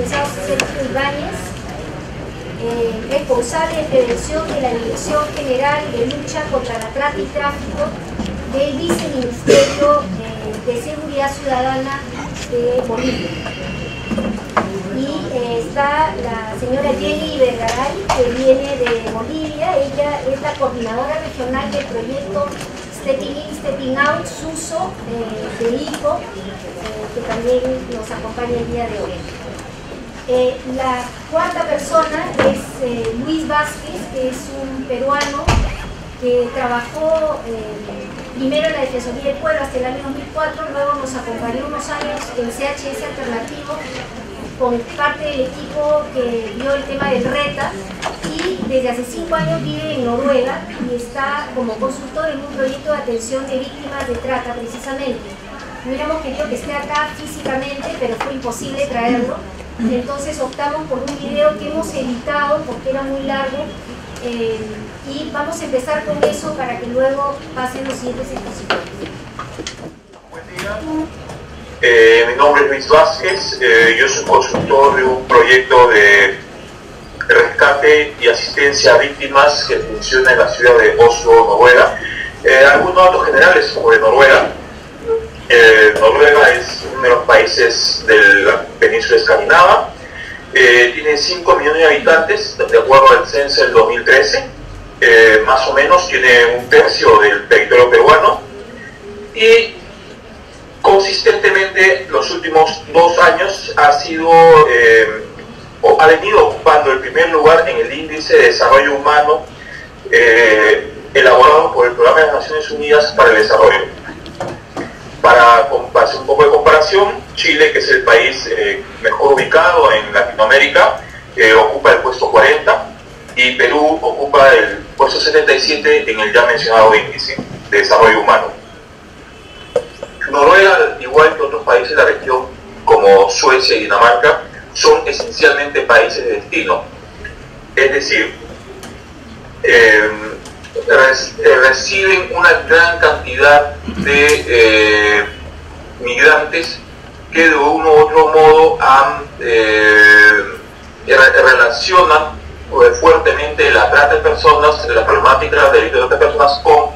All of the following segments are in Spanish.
licenciado Sergio Ibáñez, responsable de prevención de la Dirección General de Lucha contra la Trata y Tráfico del Viceministerio de Seguridad Ciudadana de Bolivia. Y está la señora Jenny Vergaray, que viene de Bolivia. Ella es la coordinadora regional del proyecto Stepping In, Stepping Out, SUSO, de ICO, que también nos acompaña el día de hoy. La cuarta persona es Luis Vázquez, que es un peruano que trabajó primero en la Defensoría del Pueblo hasta el año 2004, luego nos acompañó unos años en CHS Alternativo con parte del equipo que vio el tema del RETA, y desde hace 5 años vive en Noruega y está como consultor en un proyecto de atención de víctimas de trata precisamente. Hubiéramos querido que esté acá físicamente, pero fue imposible traerlo, entonces optamos por un video que hemos editado porque era muy largo, y vamos a empezar con eso para que luego pasen los siguientes expositores. Buen día. Mi nombre es Luis Vázquez, yo soy consultor de un proyecto de rescate y asistencia a víctimas que funciona en la ciudad de Oslo, Noruega. Algunos datos generales sobre Noruega. Noruega es uno de los países de la península escandinava. Tiene 5 millones de habitantes, de acuerdo al censo del 2013. Más o menos tiene un tercio del territorio peruano. Y consistentemente los últimos 2 años ha venido ocupando el primer lugar en el índice de desarrollo humano elaborado por el Programa de las Naciones Unidas para el Desarrollo. Para hacer un poco de comparación, Chile, que es el país mejor ubicado en Latinoamérica, ocupa el puesto 40, y Perú ocupa el puesto 77 en el ya mencionado índice de desarrollo humano. Noruega, igual que otros países de la región como Suecia y Dinamarca, son esencialmente países de destino. Es decir, reciben una gran cantidad de migrantes que de uno u otro modo relacionan fuertemente la trata de personas, la problemática de la trata de personas con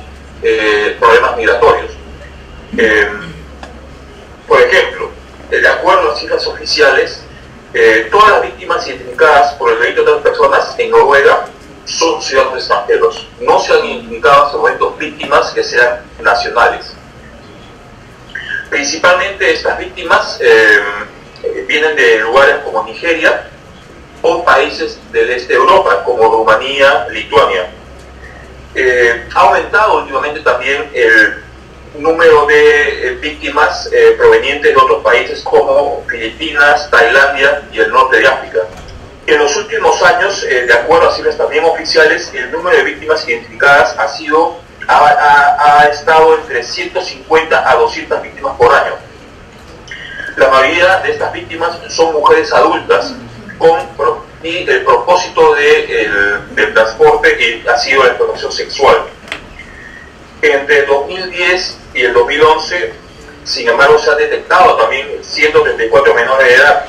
problemas migratorios. Por ejemplo, de acuerdo a cifras oficiales, todas las víctimas identificadas por el delito de trata de personas en Noruega son ciudadanos extranjeros. No se han identificado hasta el momento víctimas que sean nacionales. Principalmente estas víctimas vienen de lugares como Nigeria o países del este de Europa como Rumanía, Lituania. Ha aumentado últimamente también el número de víctimas provenientes de otros países como Filipinas, Tailandia y el norte de África. En los últimos años, de acuerdo a cifras también oficiales, el número de víctimas identificadas ha estado entre 150 a 200 víctimas por año. La mayoría de estas víctimas son mujeres adultas y el propósito del transporte ha sido la explotación sexual. Entre el 2010 y el 2011, sin embargo, se ha detectado también 134 menores de edad,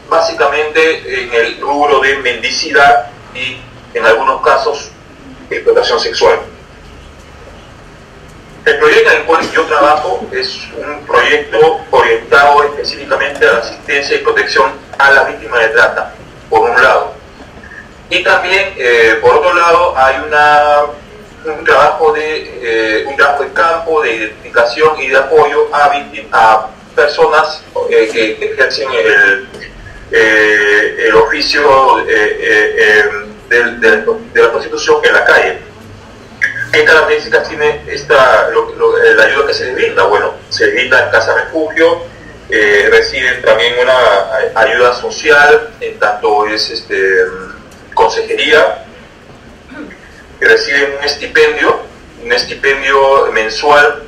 básicamente en el rubro de mendicidad y, en algunos casos, explotación sexual. El proyecto en el cual yo trabajo es un proyecto orientado específicamente a la asistencia y protección a las víctimas de trata, por un lado. Y también, por otro lado, hay un trabajo de campo, de identificación y de apoyo a personas que ejercen el oficio de la prostitución en la calle. ¿Qué características tiene la ayuda que se les brinda? Bueno, se les brinda casa refugio, reciben también una ayuda social, en tanto es consejería, reciben un estipendio mensual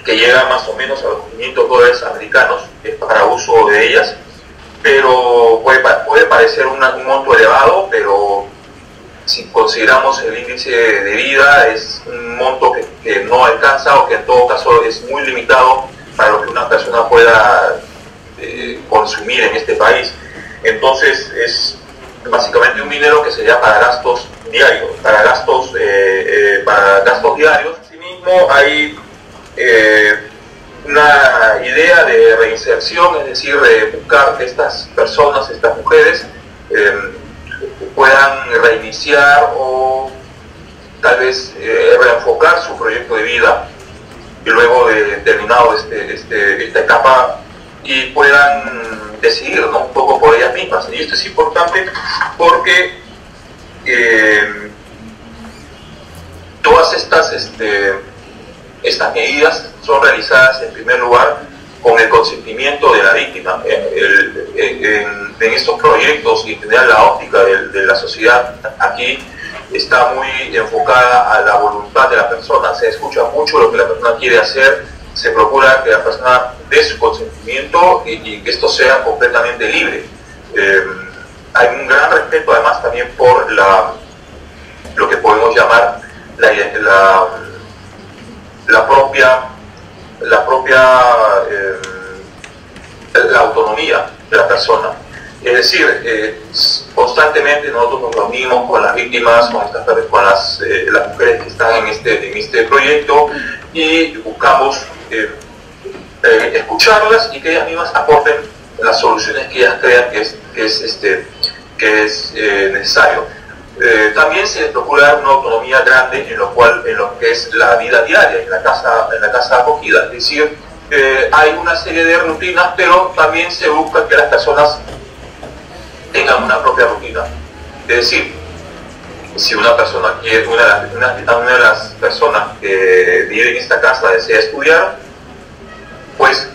que llega más o menos a los $500 americanos, es para uso de ellas, pero puede parecer un monto elevado, pero si consideramos el índice de vida es un monto que no alcanza, o que en todo caso es muy limitado para lo que una persona pueda consumir en este país. Entonces es básicamente un dinero que sería para gastos diarios, para gastos diarios. Asimismo hay una idea de reinserción, es decir, de buscar que estas personas, estas mujeres, puedan reiniciar o tal vez reenfocar su proyecto de vida y luego de terminado esta etapa y puedan decidir, ¿no?, un poco por ellas mismas. Y esto es importante porque todas estas medidas son realizadas en primer lugar con el consentimiento de la víctima. En estos proyectos y en general la óptica de la sociedad aquí está muy enfocada a la voluntad de la persona. Se escucha mucho lo que la persona quiere hacer, se procura que la persona dé su consentimiento y que esto sea completamente libre. Hay un gran respeto además también por lo que podemos llamar la autonomía de la persona. Es decir, constantemente nosotros nos reunimos con las víctimas, con las mujeres que están en este proyecto y buscamos escucharlas y que ellas mismas aporten las soluciones que ellas crean que es necesario. También se les procura una autonomía grande en lo que es la vida diaria en la casa de acogida. Es decir, hay una serie de rutinas, pero también se busca que las personas tengan una propia rutina. Es decir, si una persona quiere, una de las personas que vive en esta casa desea estudiar, pues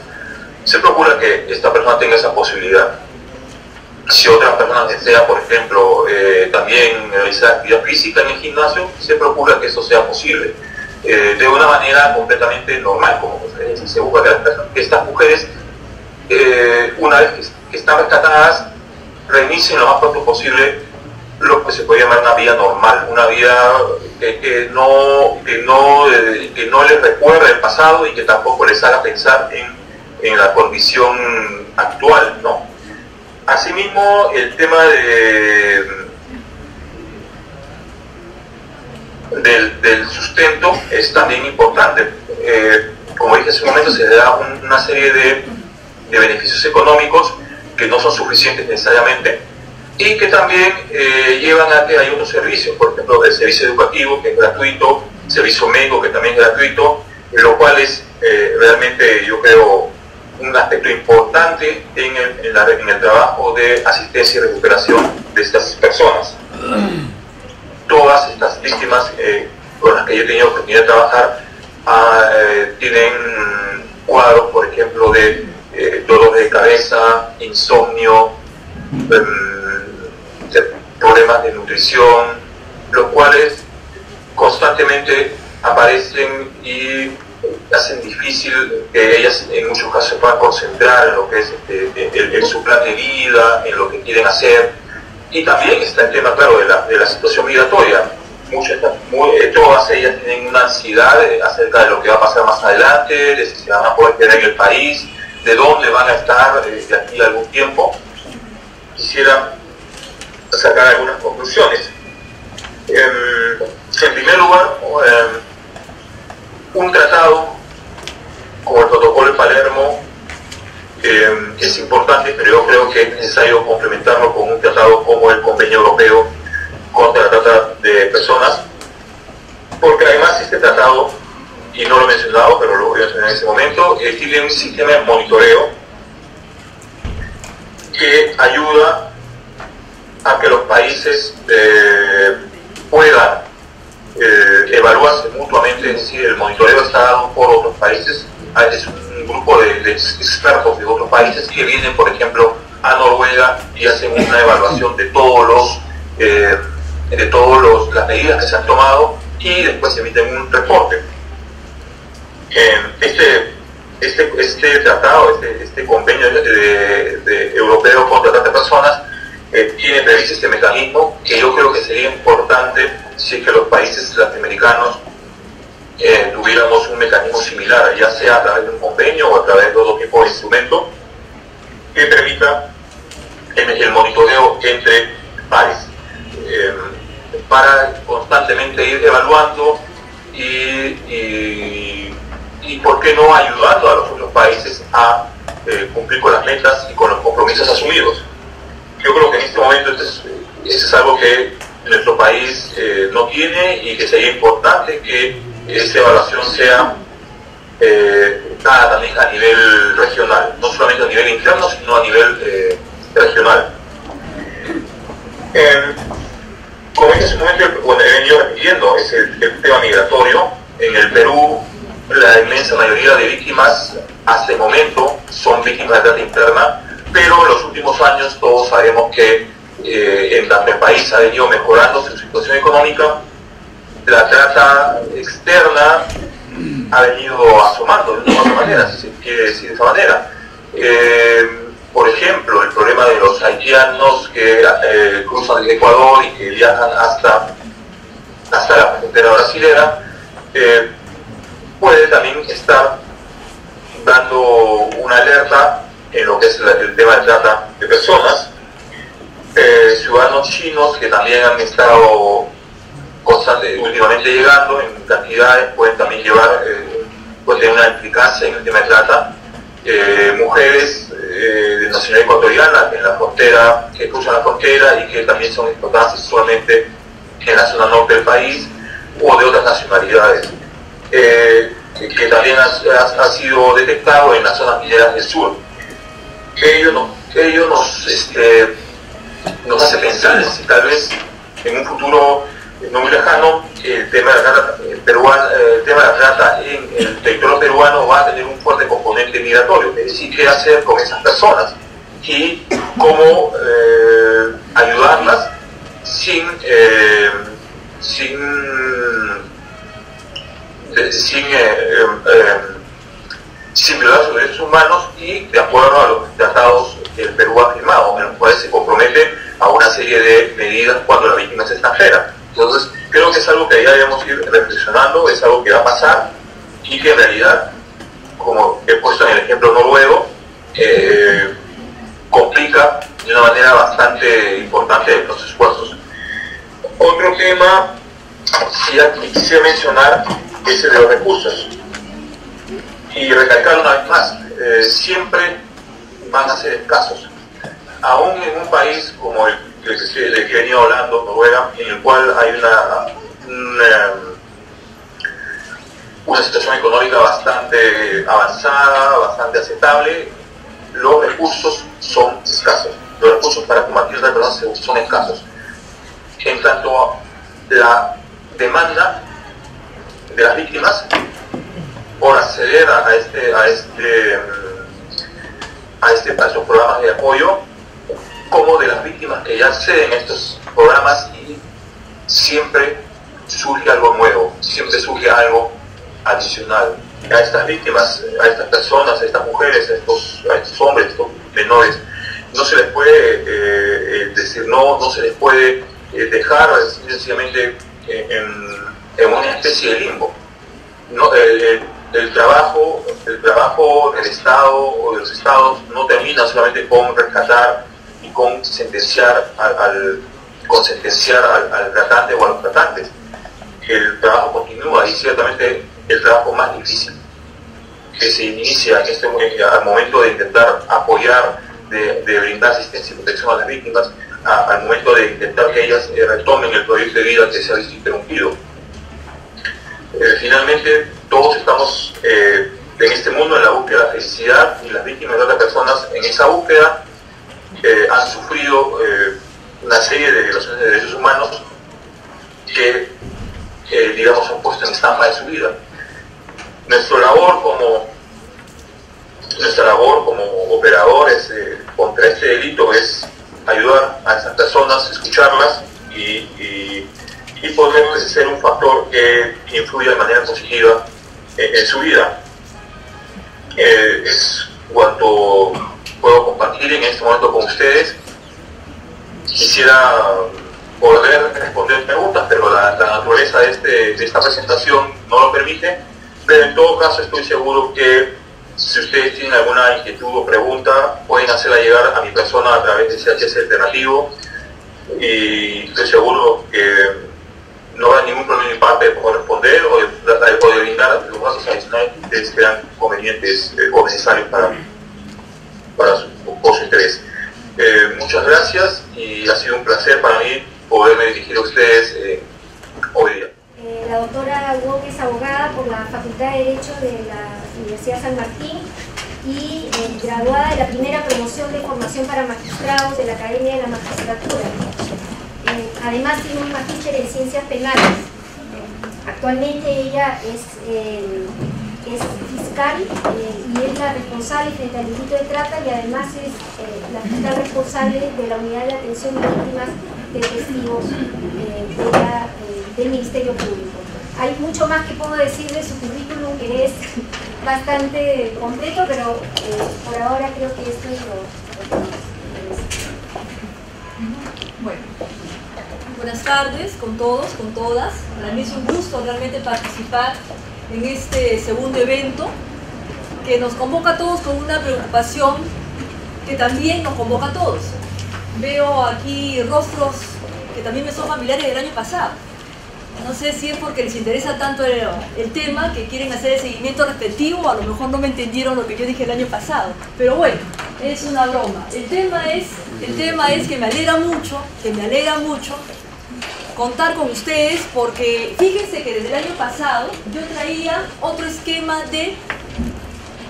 se procura que esta persona tenga esa posibilidad. Si otra persona desea, por ejemplo, también realizar actividad física en el gimnasio, se procura que eso sea posible. De una manera completamente normal, como se busca que estas mujeres, una vez que están rescatadas, reinicien lo más pronto posible lo que se puede llamar una vida normal, una vida que no les recuerde el pasado y que tampoco les haga pensar en la condición actual, ¿no? Asimismo, el tema del sustento es también importante. Como dije hace un momento, se le da una serie de beneficios económicos que no son suficientes necesariamente y que también llevan a que hay otros servicios, por ejemplo el servicio educativo, que es gratuito, el servicio médico, que también es gratuito, lo cual es realmente, yo creo, un aspecto importante en el trabajo de asistencia y recuperación de estas personas. Todas estas víctimas con las que yo he tenido oportunidad de trabajar tienen cuadros, por ejemplo, de dolor de cabeza, insomnio, problemas de nutrición, los cuales constantemente aparecen y hacen difícil que ellas en muchos casos se puedan concentrar en lo que es en su plan de vida, en lo que quieren hacer. Y también está el tema, claro, de la situación migratoria. Todas ellas tienen una ansiedad acerca de lo que va a pasar más adelante, de si se van a poder quedar en el país, de dónde van a estar de aquí a algún tiempo. Quisiera sacar algunas conclusiones. En primer lugar, un tratado como el Protocolo de Palermo es importante, pero yo creo que es necesario complementarlo con un tratado como el Convenio Europeo contra la Trata de Personas, porque además este tratado, y no lo he mencionado, pero lo voy a mencionar en este momento, tiene un sistema de monitoreo que ayuda a que los países puedan evaluarse mutuamente. Es decir, el monitoreo está dado por otros países, es un grupo de expertos de otros países que vienen, por ejemplo, a Noruega y hacen una evaluación de todas las medidas que se han tomado y después emiten un reporte. Este tratado, este convenio europeo contra la trata de personas tiene previsto este mecanismo, que yo creo que sería importante si es que los países latinoamericanos tuviéramos un mecanismo similar, ya sea a través de un convenio o a través de otro tipo de instrumento que permita el monitoreo entre pares, para constantemente ir evaluando y por qué no ayudando a los otros países a cumplir con las metas y con los compromisos asumidos. Yo creo que en este momento eso es algo que nuestro país no tiene, y que sería importante que esa evaluación sea dada también a nivel regional, no solamente a nivel interno, sino a nivel regional. Como en ese momento, bueno, he venido repitiendo, es el tema migratorio. En el Perú, la inmensa mayoría de víctimas hasta el momento son víctimas de trata interna, pero en los últimos años todos sabemos que tanto el país ha venido mejorando su situación económica, la trata externa ha venido asomando de otra manera, si se quiere decir de esa manera. Por ejemplo, el problema de los haitianos que cruzan el Ecuador y que viajan hasta la frontera brasilera, puede también estar dando una alerta en lo que es el tema de trata de personas. Ciudadanos chinos que también han estado últimamente llegando en cantidades, pueden también pueden tener una implicancia en el tema de trata. Mujeres de nacionalidad ecuatoriana en la frontera, que cruzan la frontera y que también son explotadas sexualmente en la zona norte del país, o de otras nacionalidades, que también ha sido detectado en las zonas mineras del sur. Ello nos hace pensar si tal vez en un futuro no muy lejano el tema de la trata en el territorio peruano va a tener un fuerte componente migratorio, es decir, qué hacer con esas personas y cómo ayudarlas sin violar sus derechos humanos y de acuerdo a los tratados que el Perú ha firmado, en los cuales se compromete a una serie de medidas cuando la víctima es extranjera. Entonces, creo que es algo que ya debemos ir reflexionando, es algo que va a pasar y que en realidad, como he puesto en el ejemplo noruego, complica de una manera bastante importante los esfuerzos. Otro tema, si quisiera mencionar, es el de los recursos. Y recalcar una vez más, siempre van a ser escasos. Aún en un país como el que he venido hablando, Noruega, en el cual hay una situación económica bastante avanzada, bastante aceptable, los recursos son escasos. Los recursos para combatir la violencia son escasos. En tanto a la demanda de las víctimas por acceder a estos programas de apoyo, como de las víctimas que ya acceden a estos programas, y siempre surge algo nuevo, siempre surge algo adicional. A estas víctimas, a estas personas, a estas mujeres, a estos hombres, a estos menores, no se les puede decir no se les puede dejar sencillamente en una especie de limbo. No, el trabajo del Estado o de los Estados no termina solamente con rescatar y con sentenciar al tratante o a los tratantes. El trabajo continúa, y ciertamente el trabajo más difícil que se inicia al momento de intentar apoyar, de brindar asistencia y protección a las víctimas, al momento de intentar que ellas retomen el proyecto de vida que se ha visto interrumpido. Finalmente, todos estamos en este mundo en la búsqueda de la felicidad, y las víctimas de otras personas en esa búsqueda han sufrido una serie de violaciones de derechos humanos que, digamos, han puesto en estampa de su vida. Nuestra labor como operadores contra este delito es ayudar a esas personas, escucharlas y poder ser un factor que influya de manera positiva en su vida. Es cuanto puedo compartir en este momento con ustedes. Quisiera poder responder preguntas, pero la naturaleza de esta presentación no lo permite, pero en todo caso estoy seguro que Si ustedes tienen alguna inquietud o pregunta, pueden hacerla llegar a mi persona a través de CHS Alternativo, y estoy seguro que no habrá ningún problema en mi parte de poder responder o de poder brindar los datos adicionales que ustedes crean convenientes o necesarios por su interés. Muchas gracias, y ha sido un placer para mí poderme dirigir a ustedes hoy día. La doctora Wong es abogada por la Facultad de Derecho de la Universidad San Martín y graduada de la primera promoción de formación para magistrados de la Academia de la Magistratura. Además tiene un magíster en Ciencias Penales. Actualmente ella es fiscal y es la responsable frente al delito de trata, y además es la fiscal responsable de la Unidad de Atención a Víctimas de Testigos del Ministerio Público. Hay mucho más que puedo decir de su currículum, que es bastante completo, pero por ahora creo que esto es lo que Bueno, buenas tardes con todos, con todas. Para mí es un gusto realmente participar en este segundo evento que nos convoca a todos con una preocupación que también nos convoca a todos. Veo aquí rostros que también me son familiares del año pasado. No sé si es porque les interesa tanto el tema que quieren hacer el seguimiento respectivo, a lo mejor no me entendieron lo que yo dije el año pasado, pero bueno, es una broma. El tema es que me alegra mucho contar con ustedes, porque fíjense que desde el año pasado yo traía otro esquema de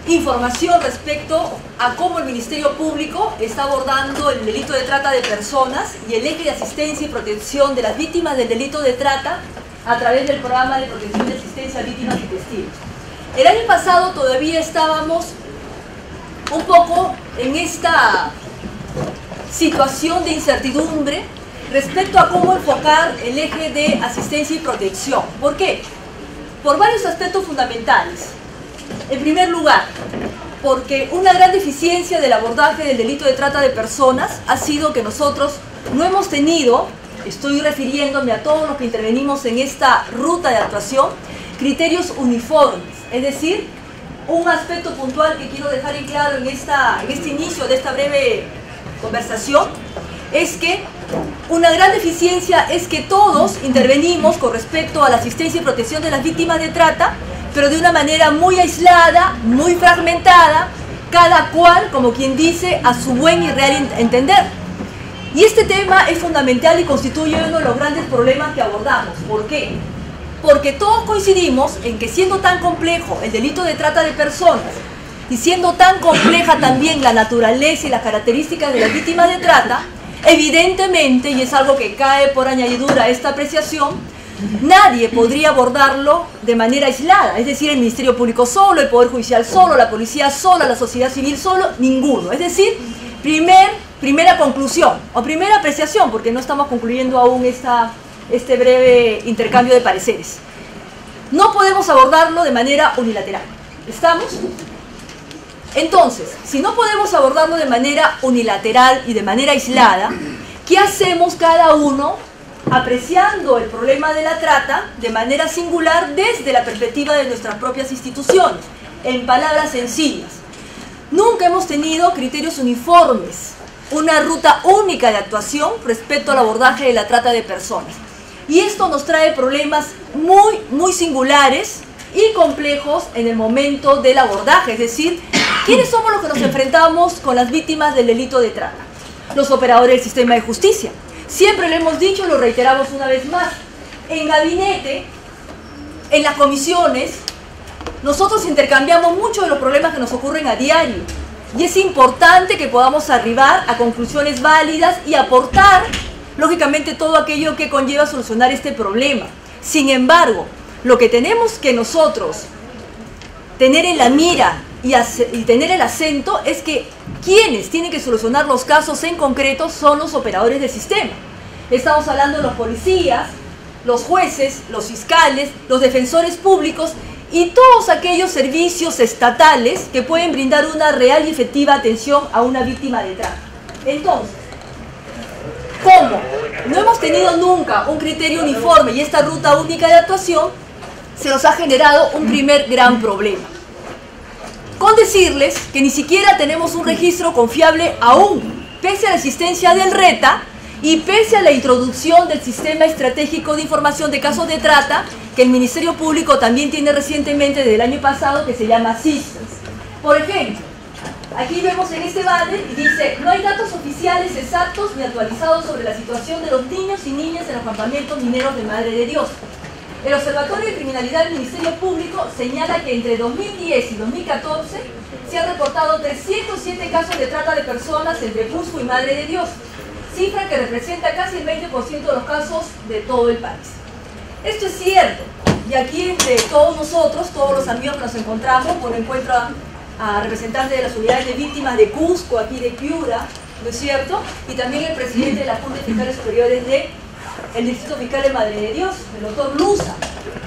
información respecto a cómo el Ministerio Público está abordando el delito de trata de personas y el eje de asistencia y protección de las víctimas del delito de trata a través del programa de protección y asistencia a víctimas y testigos. El año pasado todavía estábamos un poco en esta situación de incertidumbre respecto a cómo enfocar el eje de asistencia y protección. ¿Por qué? Por varios aspectos fundamentales. En primer lugar, porque una gran deficiencia del abordaje del delito de trata de personas ha sido que nosotros no hemos tenido, estoy refiriéndome a todos los que intervenimos en esta ruta de actuación, criterios uniformes. Es decir, un aspecto puntual que quiero dejar en claro en este inicio de esta breve conversación es que una gran deficiencia es que todos intervenimos con respecto a la asistencia y protección de las víctimas de trata, pero de una manera muy aislada, muy fragmentada, cada cual, como quien dice, a su buen y real entender. Y este tema es fundamental y constituye uno de los grandes problemas que abordamos. ¿Por qué? Porque todos coincidimos en que, siendo tan complejo el delito de trata de personas y siendo tan compleja también la naturaleza y las características de las víctimas de trata, evidentemente, y es algo que cae por añadidura a esta apreciación, nadie podría abordarlo de manera aislada. Es decir, el Ministerio Público solo, el Poder Judicial solo, la Policía sola, la sociedad civil solo, ninguno. Es decir, primera conclusión o primera apreciación, porque no estamos concluyendo aún este breve intercambio de pareceres. No podemos abordarlo de manera unilateral. ¿Estamos? Entonces, si no podemos abordarlo de manera unilateral y de manera aislada, ¿qué hacemos cada uno apreciando el problema de la trata de manera singular desde la perspectiva de nuestras propias instituciones? En palabras sencillas, nunca hemos tenido criterios uniformes, una ruta única de actuación respecto al abordaje de la trata de personas. Y esto nos trae problemas muy singulares y complejos en el momento del abordaje. Es decir, ¿quiénes somos los que nos enfrentamos con las víctimas del delito de trata? Los operadores del sistema de justicia. Siempre lo hemos dicho y lo reiteramos una vez más. En gabinete, en las comisiones, nosotros intercambiamos muchos de los problemas que nos ocurren a diario. Y es importante que podamos arribar a conclusiones válidas y aportar, lógicamente, todo aquello que conlleva solucionar este problema. Sin embargo, lo que tenemos que nosotros tener en la mira y tener el acento es que quienes tienen que solucionar los casos en concreto son los operadores del sistema. Estamos hablando de los policías, los jueces, los fiscales, los defensores públicos y todos aquellos servicios estatales que pueden brindar una real y efectiva atención a una víctima de trata. Entonces, ¿cómo no hemos tenido nunca un criterio uniforme y esta ruta única de actuación? Se nos ha generado un primer gran problema. con decirles que ni siquiera tenemos un registro confiable aún, pese a la existencia del RETA y pese a la introducción del Sistema Estratégico de Información de Casos de Trata, que el Ministerio Público también tiene recientemente desde el año pasado, que se llama SISTAS. Por ejemplo, aquí vemos en este banner y dice: no hay datos oficiales exactos ni actualizados sobre la situación de los niños y niñas en los campamentos mineros de Madre de Dios. El Observatorio de Criminalidad del Ministerio Público señala que entre 2010 y 2014 se han reportado 307 casos de trata de personas entre Cusco y Madre de Dios, cifra que representa casi el 20% de los casos de todo el país. Esto es cierto, y aquí entre todos nosotros, todos los amigos que nos encontramos, por encuentro a representantes de las unidades de víctimas de Cusco, aquí de Piura, ¿no es cierto? Y también el presidente de la Junta de Fiscales Superiores del Distrito Fiscal de Madre de Dios, el doctor Luza,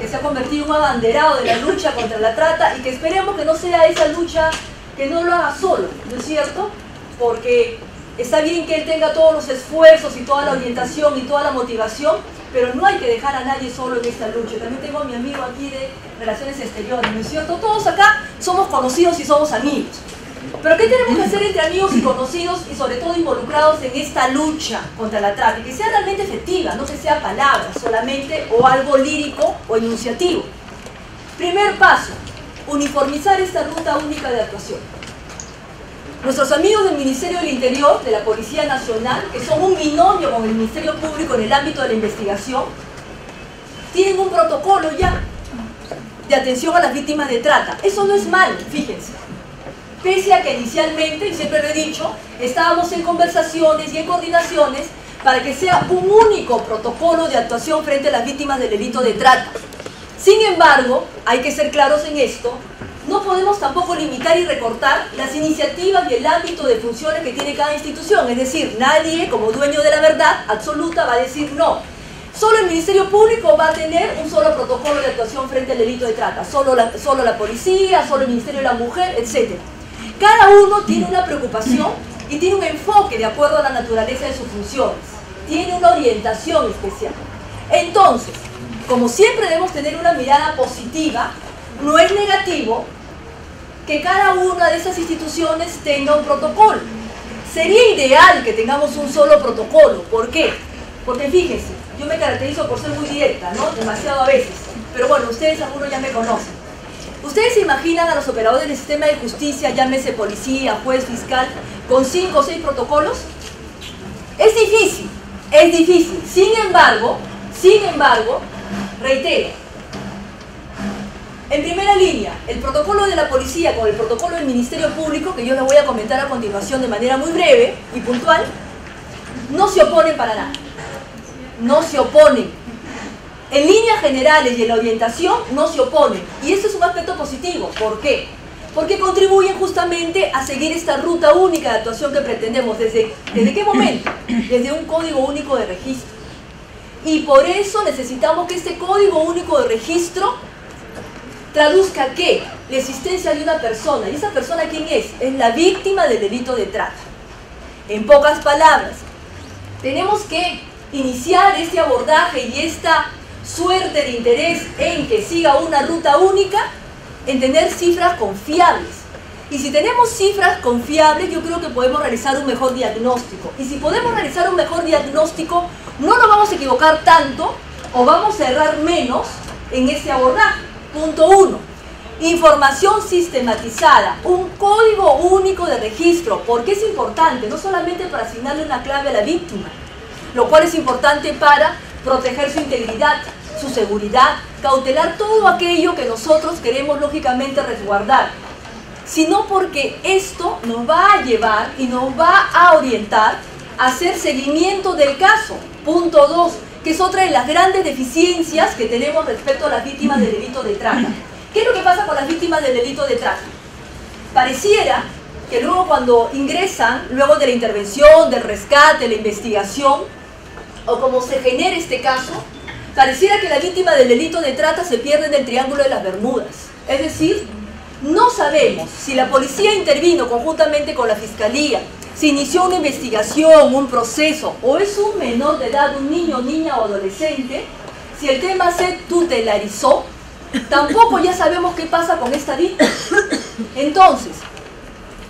que se ha convertido en un abanderado de la lucha contra la trata y que esperemos que no sea esa lucha, que no lo haga solo, ¿no es cierto? Porque está bien que él tenga todos los esfuerzos y toda la orientación y toda la motivación, pero no hay que dejar a nadie solo en esta lucha. También tengo a mi amigo aquí de Relaciones Exteriores, ¿no es cierto? Todos acá somos conocidos y somos amigos. Pero ¿qué tenemos que hacer entre amigos y conocidos y sobre todo involucrados en esta lucha contra la trata? Que sea realmente efectiva, no que sea palabras solamente o algo lírico o enunciativo. Primer paso, uniformizar esta ruta única de actuación. Nuestros amigos del Ministerio del Interior, de la Policía Nacional, que son un binomio con el Ministerio Público en el ámbito de la investigación, tienen un protocolo ya de atención a las víctimas de trata. Eso no es malo, fíjense. Pese a que inicialmente, y siempre lo he dicho, estábamos en conversaciones y en coordinaciones para que sea un único protocolo de actuación frente a las víctimas del delito de trata. Sin embargo, hay que ser claros en esto, no podemos tampoco limitar y recortar las iniciativas y el ámbito de funciones que tiene cada institución. Es decir, nadie, como dueño de la verdad absoluta, va a decir no. Solo el Ministerio Público va a tener un solo protocolo de actuación frente al delito de trata. Solo la policía, solo el Ministerio de la Mujer, etc. Cada uno tiene una preocupación y tiene un enfoque de acuerdo a la naturaleza de sus funciones. Tiene una orientación especial. Entonces, como siempre debemos tener una mirada positiva, no es negativo que cada una de esas instituciones tenga un protocolo. Sería ideal que tengamos un solo protocolo. ¿Por qué? Porque fíjense, yo me caracterizo por ser muy directa, ¿no? Demasiado a veces. Pero bueno, ustedes algunos ya me conocen. ¿Ustedes se imaginan a los operadores del sistema de justicia, llámese policía, juez, fiscal, con 5 o 6 protocolos? Es difícil, es difícil. Sin embargo, reitero, en primera línea, el protocolo de la policía con el protocolo del Ministerio Público, que yo les voy a comentar a continuación de manera muy breve y puntual, no se oponen para nada. No se oponen. En líneas generales y en la orientación no se oponen. Y eso es un aspecto positivo. ¿Por qué? Porque contribuyen justamente a seguir esta ruta única de actuación que pretendemos. ¿Desde qué momento? Desde un código único de registro. Y por eso necesitamos que este código único de registro traduzca ¿qué? La existencia de una persona. ¿Y esa persona quién es? Es la víctima del delito de trata. En pocas palabras, tenemos que iniciar este abordaje y esta suerte de interés en que siga una ruta única, en tener cifras confiables. Y si tenemos cifras confiables, yo creo que podemos realizar un mejor diagnóstico. Y si podemos realizar un mejor diagnóstico, no nos vamos a equivocar tanto o vamos a errar menos en este abordaje. Punto 1. Información sistematizada, un código único de registro. ¿Por qué es importante? No solamente para asignarle una clave a la víctima, lo cual es importante para proteger su integridad, su seguridad, cautelar todo aquello que nosotros queremos lógicamente resguardar, sino porque esto nos va a llevar y nos va a orientar a hacer seguimiento del caso. Punto 2, que es otra de las grandes deficiencias que tenemos respecto a las víctimas del delito de trata. ¿Qué es lo que pasa con las víctimas del delito de trata? Pareciera que luego cuando ingresan, luego de la intervención, del rescate, la investigación, o como se genera este caso, pareciera que la víctima del delito de trata se pierde en el Triángulo de las Bermudas. Es decir, no sabemos si la policía intervino conjuntamente con la fiscalía, si inició una investigación, un proceso, o es un menor de edad, un niño, niña o adolescente, si el tema se tutelarizó, tampoco ya sabemos qué pasa con esta víctima. Entonces,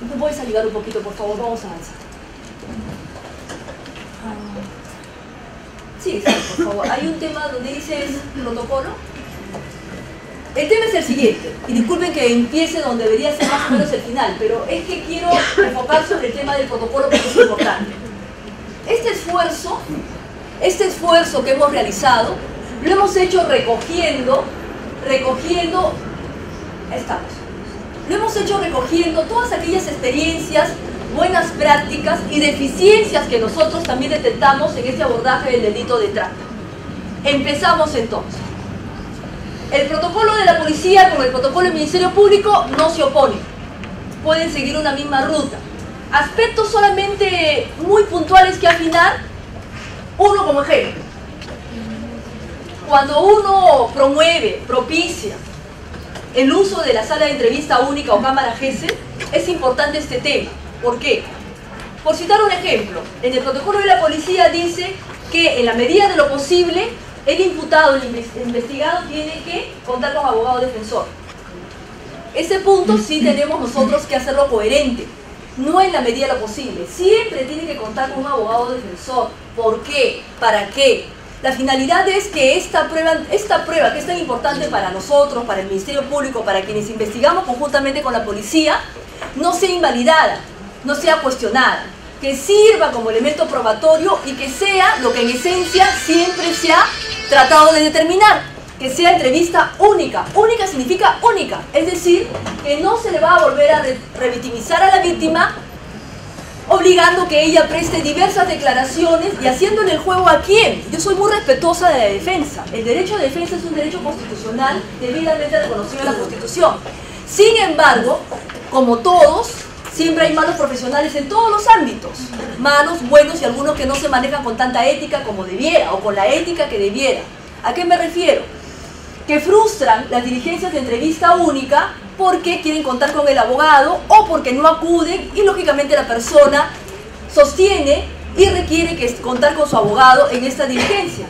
¿me puedes ayudar un poquito, por favor? Vamos a avanzar. Sí, por favor. Hay un tema donde dice protocolo. El tema es el siguiente, y disculpen que empiece donde debería ser más o menos el final, pero es que quiero enfocar sobre el tema del protocolo porque es importante. Este esfuerzo que hemos realizado, lo hemos hecho recogiendo, lo hemos hecho recogiendo todas aquellas experiencias, buenas prácticas y deficiencias que nosotros también detectamos en este abordaje del delito de trata. Empezamos entonces. El protocolo de la policía con el protocolo del Ministerio Público no se oponen, pueden seguir una misma ruta. Aspectos solamente muy puntuales que afinar. Uno como ejemplo, cuando uno promueve, propicia el uso de la sala de entrevista única o cámara Gesell, es importante este tema. ¿Por qué? Por citar un ejemplo, en el protocolo de la policía dice que en la medida de lo posible el imputado, el investigado, tiene que contar con abogado defensor. Ese punto sí tenemos nosotros que hacerlo coherente. No en la medida de lo posible. Siempre tiene que contar con un abogado defensor. ¿Por qué? ¿Para qué? La finalidad es que esta prueba que es tan importante para nosotros, para el Ministerio Público, para quienes investigamos conjuntamente con la policía, no sea invalidada, no sea cuestionada, que sirva como elemento probatorio y que sea lo que en esencia siempre se ha tratado de determinar, que sea entrevista única. Única significa única, es decir, que no se le va a volver a revictimizar a la víctima, obligando que ella preste diversas declaraciones y haciéndole el juego a quién. Yo soy muy respetuosa de la defensa. El derecho de defensa es un derecho constitucional debidamente reconocido en la Constitución. Sin embargo, como todos, siempre hay malos profesionales en todos los ámbitos. Malos, buenos y algunos que no se manejan con tanta ética como debiera o con la ética que debiera. ¿A qué me refiero? Que frustran las diligencias de entrevista única porque quieren contar con el abogado o porque no acuden y lógicamente la persona sostiene y requiere contar con su abogado en esta diligencia.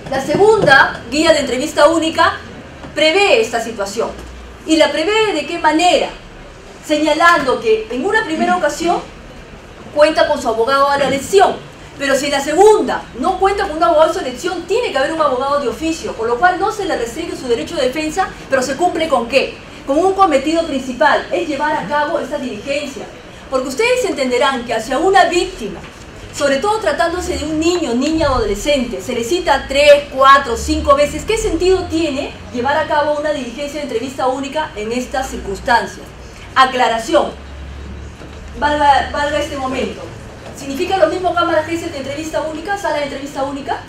La segunda guía de entrevista única prevé esta situación. ¿Y la prevé de qué manera? Señalando que en una primera ocasión cuenta con su abogado a la elección, pero si en la segunda no cuenta con un abogado de su elección, tiene que haber un abogado de oficio, con lo cual no se le restringe su derecho de defensa, pero se cumple ¿con qué? Con un cometido principal, es llevar a cabo esta diligencia. Porque ustedes entenderán que hacia una víctima, sobre todo tratándose de un niño, niña o adolescente, se le cita 3, 4, 5 veces. ¿Qué sentido tiene llevar a cabo una diligencia de entrevista única en estas circunstancias? Aclaración, valga este momento. ¿Significa lo mismo cámara Gesell de entrevista única, sala de entrevista única?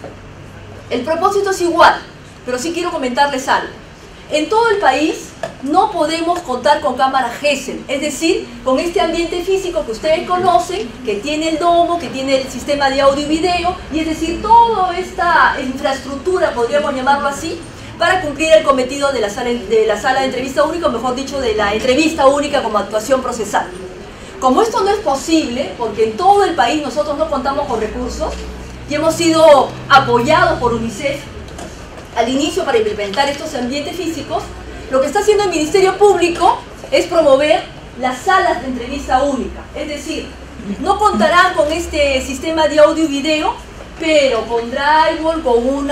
El propósito es igual, pero sí quiero comentarles algo. En todo el país no podemos contar con cámara Gesell, es decir, con este ambiente físico que ustedes conocen, que tiene el domo, que tiene el sistema de audio y video, y es decir, toda esta infraestructura, podríamos llamarlo así, para cumplir el cometido de la sala de entrevista única, o mejor dicho, de la entrevista única como actuación procesal. Como esto no es posible, porque en todo el país nosotros no contamos con recursos, y hemos sido apoyados por UNICEF al inicio para implementar estos ambientes físicos, lo que está haciendo el Ministerio Público es promover las salas de entrevista única. Es decir, no contarán con este sistema de audio y video, pero con drywall, con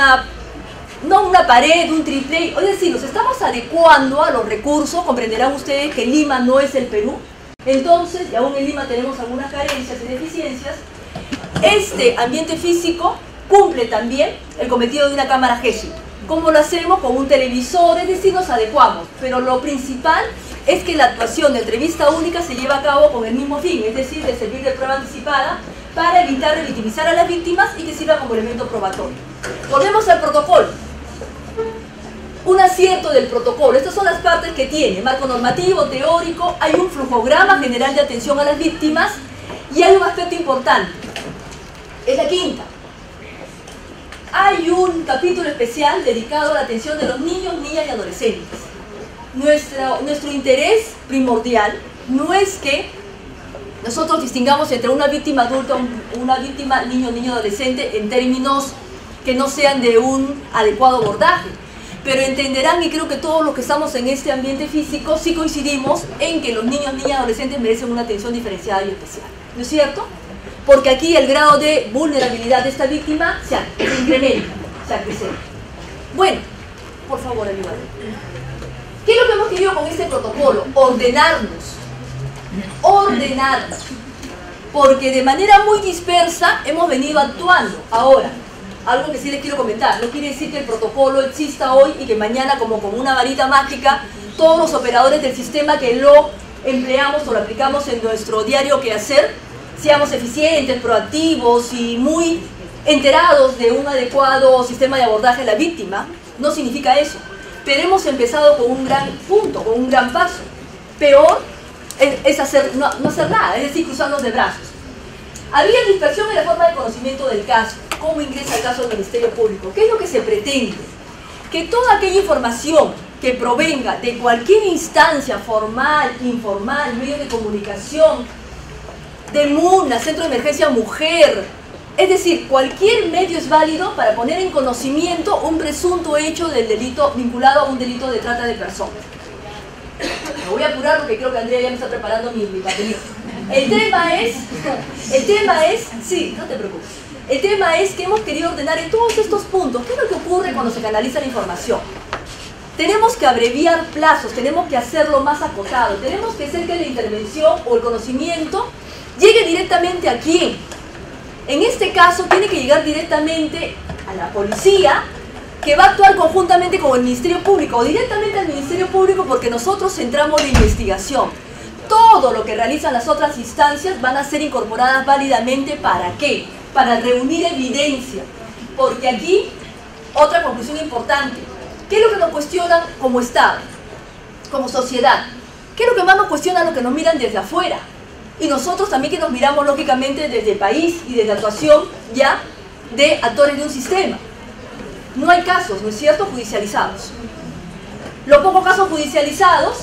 no una pared, un triple, es decir, nos estamos adecuando a los recursos. Comprenderán ustedes que Lima no es el Perú, entonces, y aún en Lima tenemos algunas carencias y deficiencias. Este ambiente físico cumple también el cometido de una cámara Gesell. ¿Cómo lo hacemos? Con un televisor, es decir, nos adecuamos, pero lo principal es que la actuación de entrevista única se lleva a cabo con el mismo fin, es decir, de servir de prueba anticipada para evitar revictimizar a las víctimas y que sirva como elemento probatorio. Volvemos al protocolo. Un acierto del protocolo, estas son las partes que tiene: marco normativo, teórico, hay un flujograma general de atención a las víctimas y hay un aspecto importante, es la quinta. Hay un capítulo especial dedicado a la atención de los niños, niñas y adolescentes. Nuestro interés primordial no es que nosotros distingamos entre una víctima adulta, una víctima niño, niña, adolescente en términos que no sean de un adecuado abordaje. pero entenderán, y creo que todos los que estamos en este ambiente físico sí coincidimos en que los niños, niñas, adolescentes merecen una atención diferenciada y especial, ¿no es cierto? Porque aquí el grado de vulnerabilidad de esta víctima se incrementa, se acrecenta. Bueno, por favor, ayúdame. ¿Qué es lo que hemos querido con este protocolo? Ordenarnos. Porque de manera muy dispersa hemos venido actuando. Ahora, algo que sí les quiero comentar, no quiere decir que el protocolo exista hoy y que mañana, como una varita mágica, todos los operadores del sistema que lo empleamos o lo aplicamos en nuestro diario quehacer, seamos eficientes, proactivos y muy enterados de un adecuado sistema de abordaje a la víctima. No significa eso. Pero hemos empezado con un gran punto, con un gran paso. Peor es no hacer nada, es decir, cruzarnos de brazos. Había dispersión en la forma de conocimiento del caso. ¿Cómo ingresa el caso al Ministerio Público? ¿Qué es lo que se pretende? Que toda aquella información que provenga de cualquier instancia formal, informal, medio de comunicación, del MUNA, Centro de Emergencia Mujer, es decir, cualquier medio es válido para poner en conocimiento un presunto hecho del delito vinculado a un delito de trata de personas. Me voy a apurar porque creo que Andrea ya me está preparando mi papelito. El tema es, sí, no te preocupes. El tema es que hemos querido ordenar en todos estos puntos. ¿Qué es lo que ocurre cuando se canaliza la información? Tenemos que abreviar plazos, tenemos que hacerlo más acotado, tenemos que hacer que la intervención o el conocimiento llegue directamente a quién. En este caso tiene que llegar directamente a la policía, que va a actuar conjuntamente con el Ministerio Público o directamente al Ministerio Público, porque nosotros centramos la investigación. Todo lo que realizan las otras instancias van a ser incorporadas válidamente. ¿Para qué? Para reunir evidencia. Porque aquí, otra conclusión importante. ¿Qué es lo que nos cuestionan como Estado, como sociedad? ¿Qué es lo que más nos cuestionan los que nos miran desde afuera? Y nosotros también, que nos miramos lógicamente desde el país y desde la actuación ya de actores de un sistema. No hay casos, ¿no es cierto?, judicializados. Los pocos casos judicializados,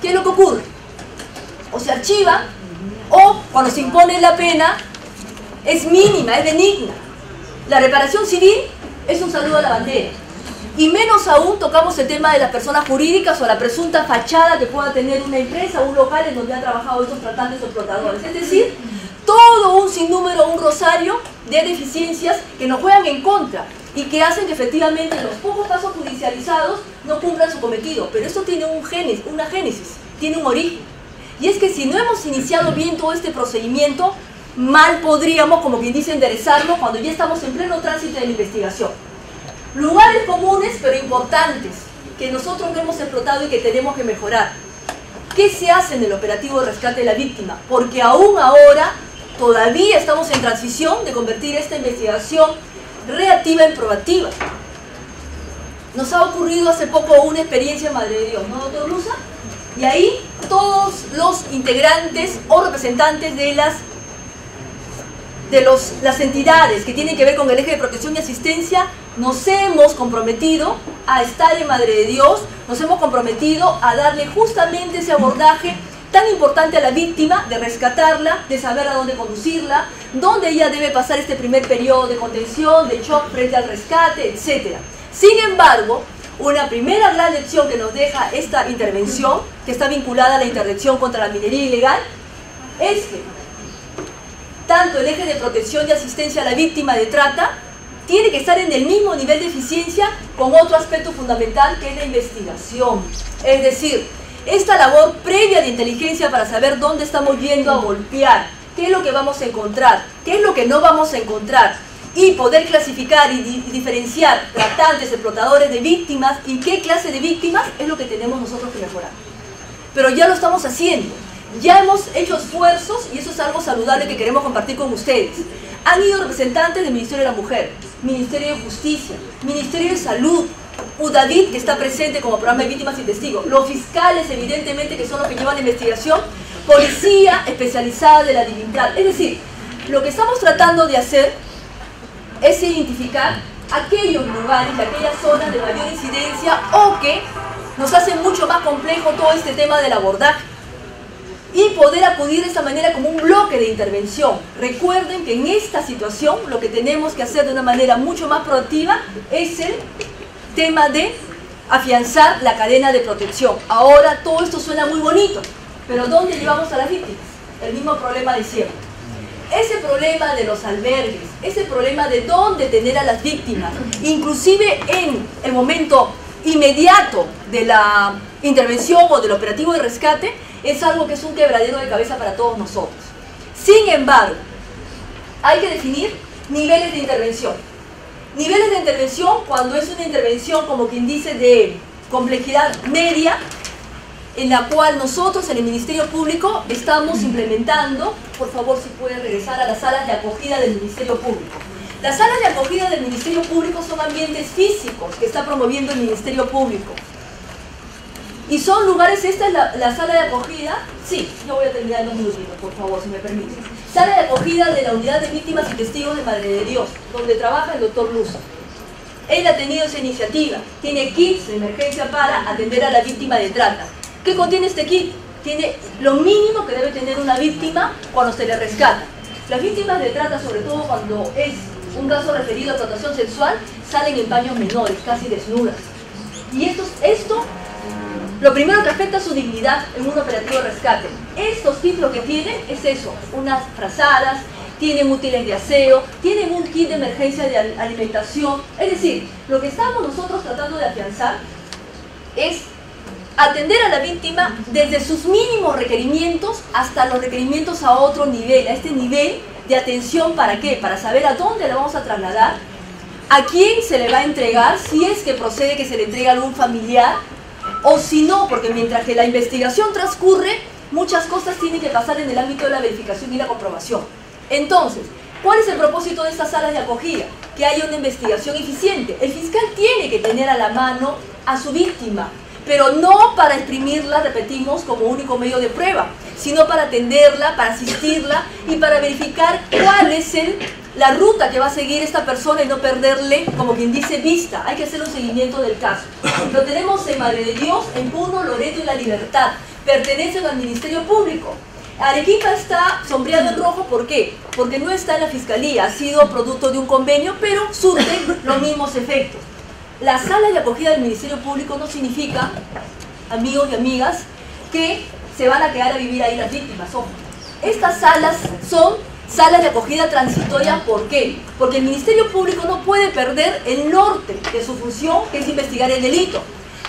¿qué es lo que ocurre? O se archivan, o cuando se impone la pena es mínima, es benigna. La reparación civil es un saludo a la bandera. Y menos aún tocamos el tema de las personas jurídicas o la presunta fachada que pueda tener una empresa o un local en donde han trabajado estos tratantes o explotadores. Es decir, todo un sinnúmero, un rosario de deficiencias que nos juegan en contra y que hacen que efectivamente los pocos casos judicializados no cumplan su cometido. Pero esto tiene una génesis, tiene un origen. Y es que si no hemos iniciado bien todo este procedimiento, mal podríamos, como quien dice, enderezarlo cuando ya estamos en pleno tránsito de la investigación. Lugares comunes pero importantes que nosotros no hemos explotado y que tenemos que mejorar. ¿Qué se hace en el operativo de rescate de la víctima? Porque aún ahora todavía estamos en transición de convertir esta investigación reactiva en proactiva. Nos ha ocurrido hace poco una experiencia en Madre de Dios, ¿no, doctor Luza? Y ahí todos los integrantes o representantes de las entidades que tienen que ver con el eje de protección y asistencia nos hemos comprometido a estar en Madre de Dios, nos hemos comprometido a darle justamente ese abordaje tan importante a la víctima, de rescatarla, de saber a dónde conducirla, dónde ella debe pasar este primer periodo de contención, de shock frente al rescate, etc. Sin embargo, una primera gran lección que nos deja esta intervención, que está vinculada a la interdicción contra la minería ilegal, es que tanto el eje de protección y asistencia a la víctima de trata tiene que estar en el mismo nivel de eficiencia con otro aspecto fundamental, que es la investigación. Es decir, esta labor previa de inteligencia para saber dónde estamos yendo a golpear, qué es lo que vamos a encontrar, qué es lo que no vamos a encontrar, y poder clasificar y diferenciar tratantes, explotadores de víctimas y qué clase de víctimas, es lo que tenemos nosotros que mejorar. Pero ya lo estamos haciendo. Ya hemos hecho esfuerzos y eso es algo saludable que queremos compartir con ustedes. Han ido representantes del Ministerio de la Mujer, Ministerio de Justicia, Ministerio de Salud, UDAVID, que está presente como programa de víctimas y testigos, los fiscales, evidentemente, que son los que llevan la investigación, policía especializada de la DIVINTRAL. Es decir, lo que estamos tratando de hacer es identificar aquellos lugares, aquellas zonas de mayor incidencia o que nos hacen mucho más complejo todo este tema del abordaje, y poder acudir de esta manera como un bloque de intervención. Recuerden que en esta situación lo que tenemos que hacer de una manera mucho más proactiva es el tema de afianzar la cadena de protección. Ahora todo esto suena muy bonito, pero ¿dónde llevamos a las víctimas? El mismo problema de siempre. Ese problema de los albergues, ese problema de dónde tener a las víctimas, inclusive en el momento inmediato de la intervención o del operativo de rescate, es algo que es un quebradero de cabeza para todos nosotros. Sin embargo, hay que definir niveles de intervención. Niveles de intervención cuando es una intervención, como quien dice, de complejidad media, en la cual nosotros en el Ministerio Público estamos implementando, por favor si pueden regresar a las salas de acogida del Ministerio Público. Las salas de acogida del Ministerio Público son ambientes físicos que está promoviendo el Ministerio Público. Y son lugares, esta es la sala de acogida, sí, yo voy a terminar en 2 minutitos, por favor, si me permiten. Sala de acogida de la Unidad de Víctimas y Testigos de Madre de Dios, donde trabaja el doctor Luz. Él ha tenido esa iniciativa, tiene kits de emergencia para atender a la víctima de trata. ¿Qué contiene este kit? Tiene lo mínimo que debe tener una víctima cuando se le rescata. Las víctimas de trata, sobre todo cuando es un caso referido a explotación sexual, salen en paños menores, casi desnudas. Y esto lo primero que afecta es su dignidad en un operativo de rescate. Estos kits lo que tienen es eso, unas frazadas, tienen útiles de aseo, tienen un kit de emergencia de alimentación. Es decir, lo que estamos nosotros tratando de afianzar es atender a la víctima desde sus mínimos requerimientos hasta los requerimientos a otro nivel, a este nivel de atención. ¿Para qué? Para saber a dónde la vamos a trasladar, a quién se le va a entregar, si es que procede que se le entregue a algún familiar, o si no, porque mientras que la investigación transcurre, muchas cosas tienen que pasar en el ámbito de la verificación y la comprobación. Entonces, ¿cuál es el propósito de estas salas de acogida? Que haya una investigación eficiente. El fiscal tiene que tener a la mano a su víctima, pero no para exprimirla, repetimos, como único medio de prueba, sino para atenderla, para asistirla y para verificar cuál es la ruta que va a seguir esta persona y no perderle, como quien dice, vista. Hay que hacer un seguimiento del caso. Lo tenemos en Madre de Dios, en Puno, Loreto y La Libertad. Pertenecen al Ministerio Público. Arequipa está sombreado en rojo, ¿por qué? Porque no está en la Fiscalía, ha sido producto de un convenio, pero surte los mismos efectos. La sala de acogida del Ministerio Público no significa, amigos y amigas, que se van a quedar a vivir ahí las víctimas. Ojo, estas salas son salas de acogida transitoria. ¿Por qué? Porque el Ministerio Público no puede perder el norte de su función, que es investigar el delito.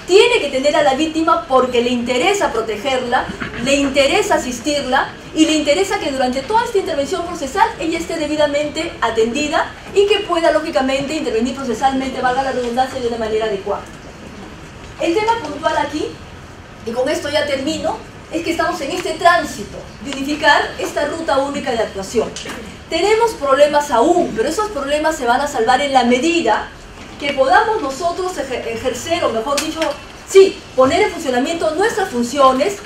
Tiene que tener a la víctima porque le interesa protegerla, le interesa asistirla y le interesa que durante toda esta intervención procesal ella esté debidamente atendida y que pueda lógicamente intervenir procesalmente, valga la redundancia, de una manera adecuada. El tema puntual aquí, y con esto ya termino, es que estamos en este tránsito de unificar esta ruta única de actuación. Tenemos problemas aún, pero esos problemas se van a salvar en la medida que podamos nosotros ejercer, o mejor dicho, sí, poner en funcionamiento nuestras funciones,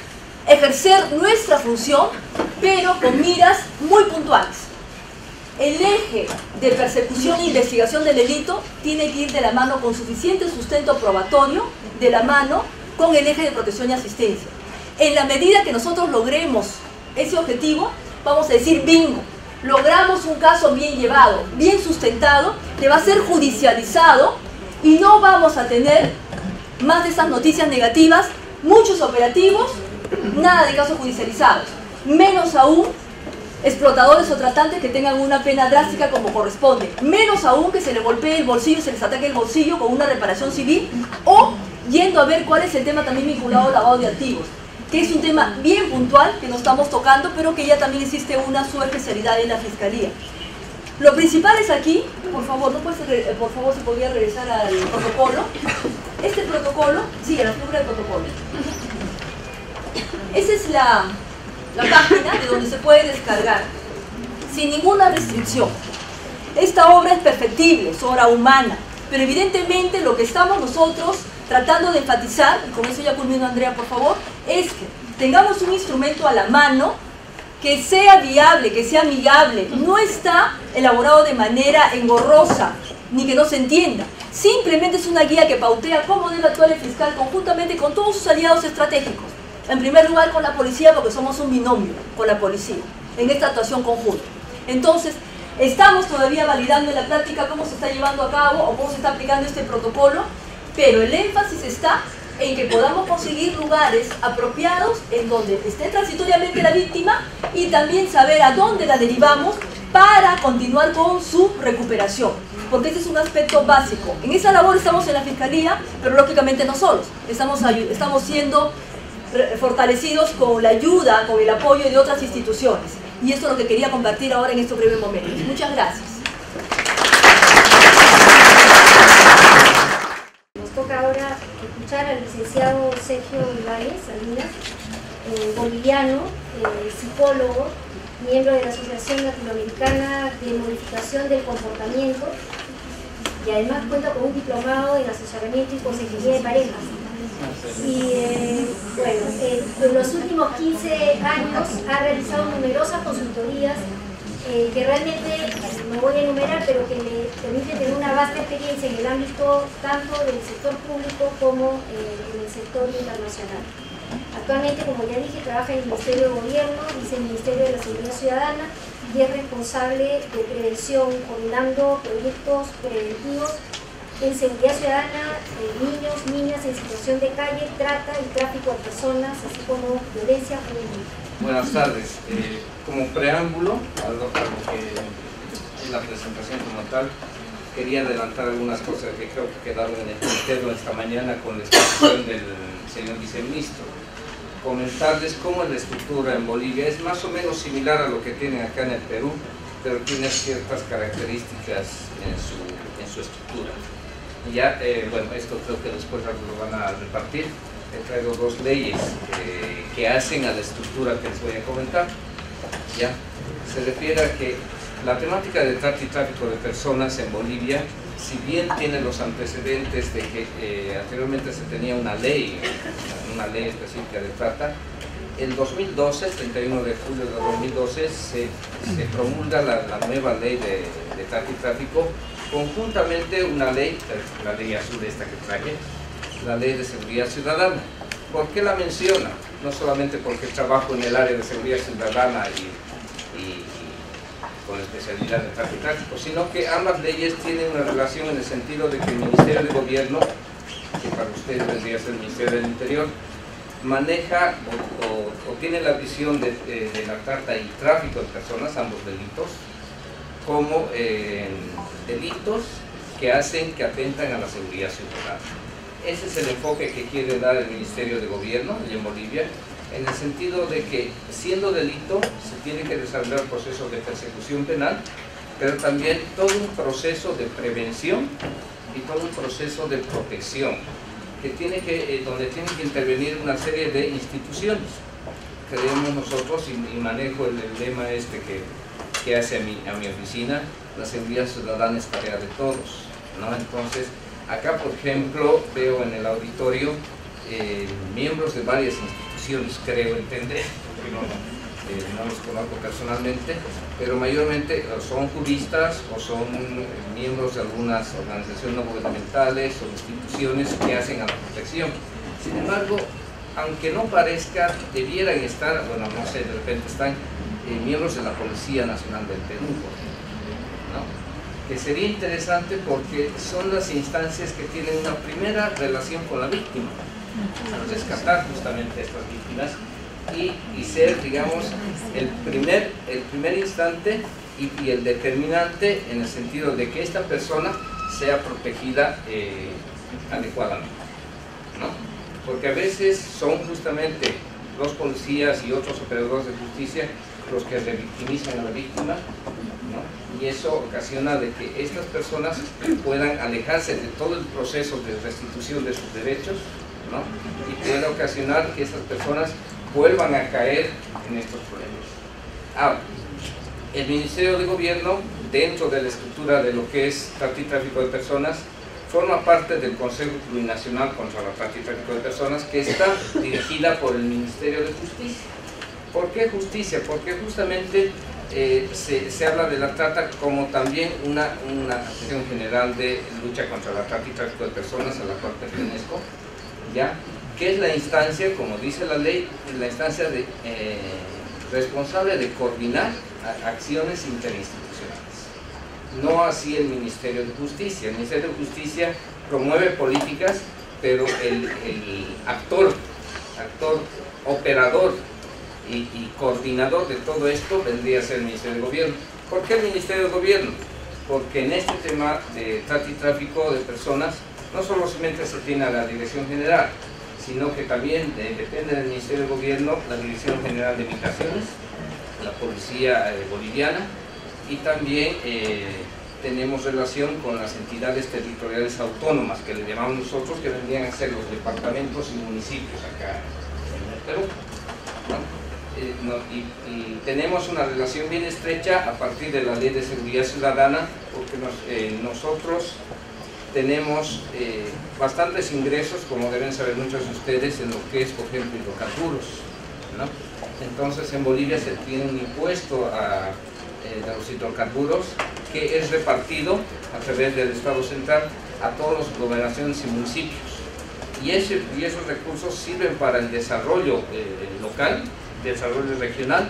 ejercer nuestra función, pero con miras muy puntuales. El eje de persecución e investigación del delito tiene que ir de la mano con suficiente sustento probatorio, de la mano con el eje de protección y asistencia. En la medida que nosotros logremos ese objetivo, vamos a decir bingo. Logramos un caso bien llevado, bien sustentado, que va a ser judicializado y no vamos a tener más de esas noticias negativas, muchos operativos, nada de casos judicializados, menos aún explotadores o tratantes que tengan una pena drástica como corresponde, menos aún que se les golpee el bolsillo, se les ataque el bolsillo con una reparación civil, o yendo a ver cuál es el tema también vinculado al lavado de activos, que es un tema bien puntual que no estamos tocando, pero que ya también existe una subespecialidad en la Fiscalía. Lo principal es aquí, por favor, por favor, si podría regresar al protocolo. Este protocolo, sí, a la figura del protocolo. Esa es la página de donde se puede descargar, sin ninguna restricción. Esta obra es perfectible, es obra humana, pero evidentemente lo que estamos nosotros tratando de enfatizar, y con eso ya culmino, Andrea, por favor, es que tengamos un instrumento a la mano que sea viable, que sea amigable. No está elaborado de manera engorrosa, ni que no se entienda. Simplemente es una guía que pautea cómo debe actuar el fiscal conjuntamente con todos sus aliados estratégicos. En primer lugar con la policía, porque somos un binomio con la policía, en esta actuación conjunta. Entonces, estamos todavía validando en la práctica cómo se está llevando a cabo o cómo se está aplicando este protocolo, pero el énfasis está en que podamos conseguir lugares apropiados en donde esté transitoriamente la víctima y también saber a dónde la derivamos para continuar con su recuperación, porque ese es un aspecto básico. En esa labor estamos en la Fiscalía, pero lógicamente no solos, estamos siendo fortalecidos con la ayuda, con el apoyo de otras instituciones, y esto es lo que quería compartir ahora en estos breves momentos. Muchas gracias. Nos toca ahora escuchar al licenciado Sergio Ibáñez Salinas, boliviano, psicólogo, miembro de la Asociación Latinoamericana de Modificación del Comportamiento, y además cuenta con un diplomado en asesoramiento y consejería de parejas. Y bueno, en los últimos 15 años ha realizado numerosas consultorías que realmente no voy a enumerar, pero que le permiten tener una vasta experiencia en el ámbito tanto del sector público como en el sector internacional. Actualmente, como ya dije, trabaja en el Ministerio de Gobierno, Viceministerio de la Seguridad Ciudadana, y es responsable de prevención, coordinando proyectos preventivos en seguridad ciudadana, niños, niñas en situación de calle, trata y tráfico de personas, así como violencia juvenil. Buenas tardes. Como preámbulo a lo que es la presentación como tal, quería adelantar algunas cosas que creo que quedaron en el tintero esta mañana con la exposición del señor viceministro. Comentarles cómo la estructura en Bolivia es más o menos similar a lo que tienen acá en el Perú, pero tiene ciertas características en su estructura. Ya, bueno, esto creo que después lo van a repartir. He traído dos leyes que hacen a la estructura que les voy a comentar. Ya, se refiere a que la temática de trata y tráfico de personas en Bolivia, si bien tiene los antecedentes de que anteriormente se tenía una ley específica de trata, en 2012, el 31 de julio de 2012, se promulga la nueva ley de trata y tráfico, conjuntamente una ley, la ley azul esta que traje, la ley de seguridad ciudadana. ¿Por qué la menciona? No solamente porque trabajo en el área de seguridad ciudadana y con especialidad en tráfico y tráfico, sino que ambas leyes tienen una relación en el sentido de que el Ministerio de Gobierno, que para ustedes vendría a ser el Ministerio del Interior, maneja o tiene la visión de la trata y tráfico de personas, ambos delitos, como delitos que atentan a la seguridad ciudadana. Ese es el enfoque que quiere dar el Ministerio de Gobierno en Bolivia, en el sentido de que, siendo delito, se tiene que desarrollar procesos de persecución penal, pero también todo un proceso de prevención y todo un proceso de protección, donde tienen que intervenir una serie de instituciones. Creemos nosotros, y manejo el lema este que hace a mi oficina, la seguridad ciudadana es tarea de todos, ¿no? Entonces, acá, por ejemplo, veo en el auditorio miembros de varias instituciones, creo entender, porque no los conozco personalmente, pero mayormente son juristas o son miembros de algunas organizaciones no gubernamentales o instituciones que hacen a la protección. Sin embargo, aunque no parezca, debieran estar, bueno, no sé, de repente están miembros de la Policía Nacional del Perú, ¿no? Que sería interesante porque son las instancias que tienen una primera relación con la víctima, rescatar justamente a estas víctimas y ser, digamos, el primer instante y el determinante en el sentido de que esta persona sea protegida adecuadamente, ¿no? Porque a veces son justamente los policías y otros operadores de justicia los que revictimizan a la víctima, ¿no? Y eso ocasiona de que estas personas puedan alejarse de todo el proceso de restitución de sus derechos, ¿no? Y puede ocasionar que estas personas vuelvan a caer en estos problemas. Ahora, el Ministerio de Gobierno, dentro de la estructura de lo que es trata y tráfico de personas, forma parte del Consejo Plurinacional contra la Trata y Tráfico de Personas, que está dirigida por el Ministerio de Justicia. ¿Por qué justicia? Porque justamente se habla de la trata como también una acción general de lucha contra la trata y tráfico de personas, a la cual pertenezco, ¿ya? Que es la instancia, como dice la ley, la instancia responsable de coordinar acciones interinstitucionales. No así el Ministerio de Justicia. El Ministerio de Justicia promueve políticas, pero el actor, operador y coordinador de todo esto vendría a ser el Ministerio de Gobierno. ¿Por qué el Ministerio de Gobierno? Porque en este tema de trata y tráfico de personas no solamente se tiene a la Dirección General, sino que también depende del Ministerio de Gobierno la Dirección General de Migraciones, la Policía Boliviana, y también tenemos relación con las entidades territoriales autónomas, que le llamamos nosotros, que vendrían a ser los departamentos y municipios acá en el Perú, ¿no? Y tenemos una relación bien estrecha a partir de la Ley de Seguridad Ciudadana, porque nosotros tenemos bastantes ingresos, como deben saber muchos de ustedes, en lo que es, por ejemplo, hidrocarburos, ¿no? Entonces en Bolivia se tiene un impuesto de los hidrocarburos que es repartido a través del Estado central a todas las gobernaciones y municipios, y esos recursos sirven para el desarrollo local, desarrollo regional,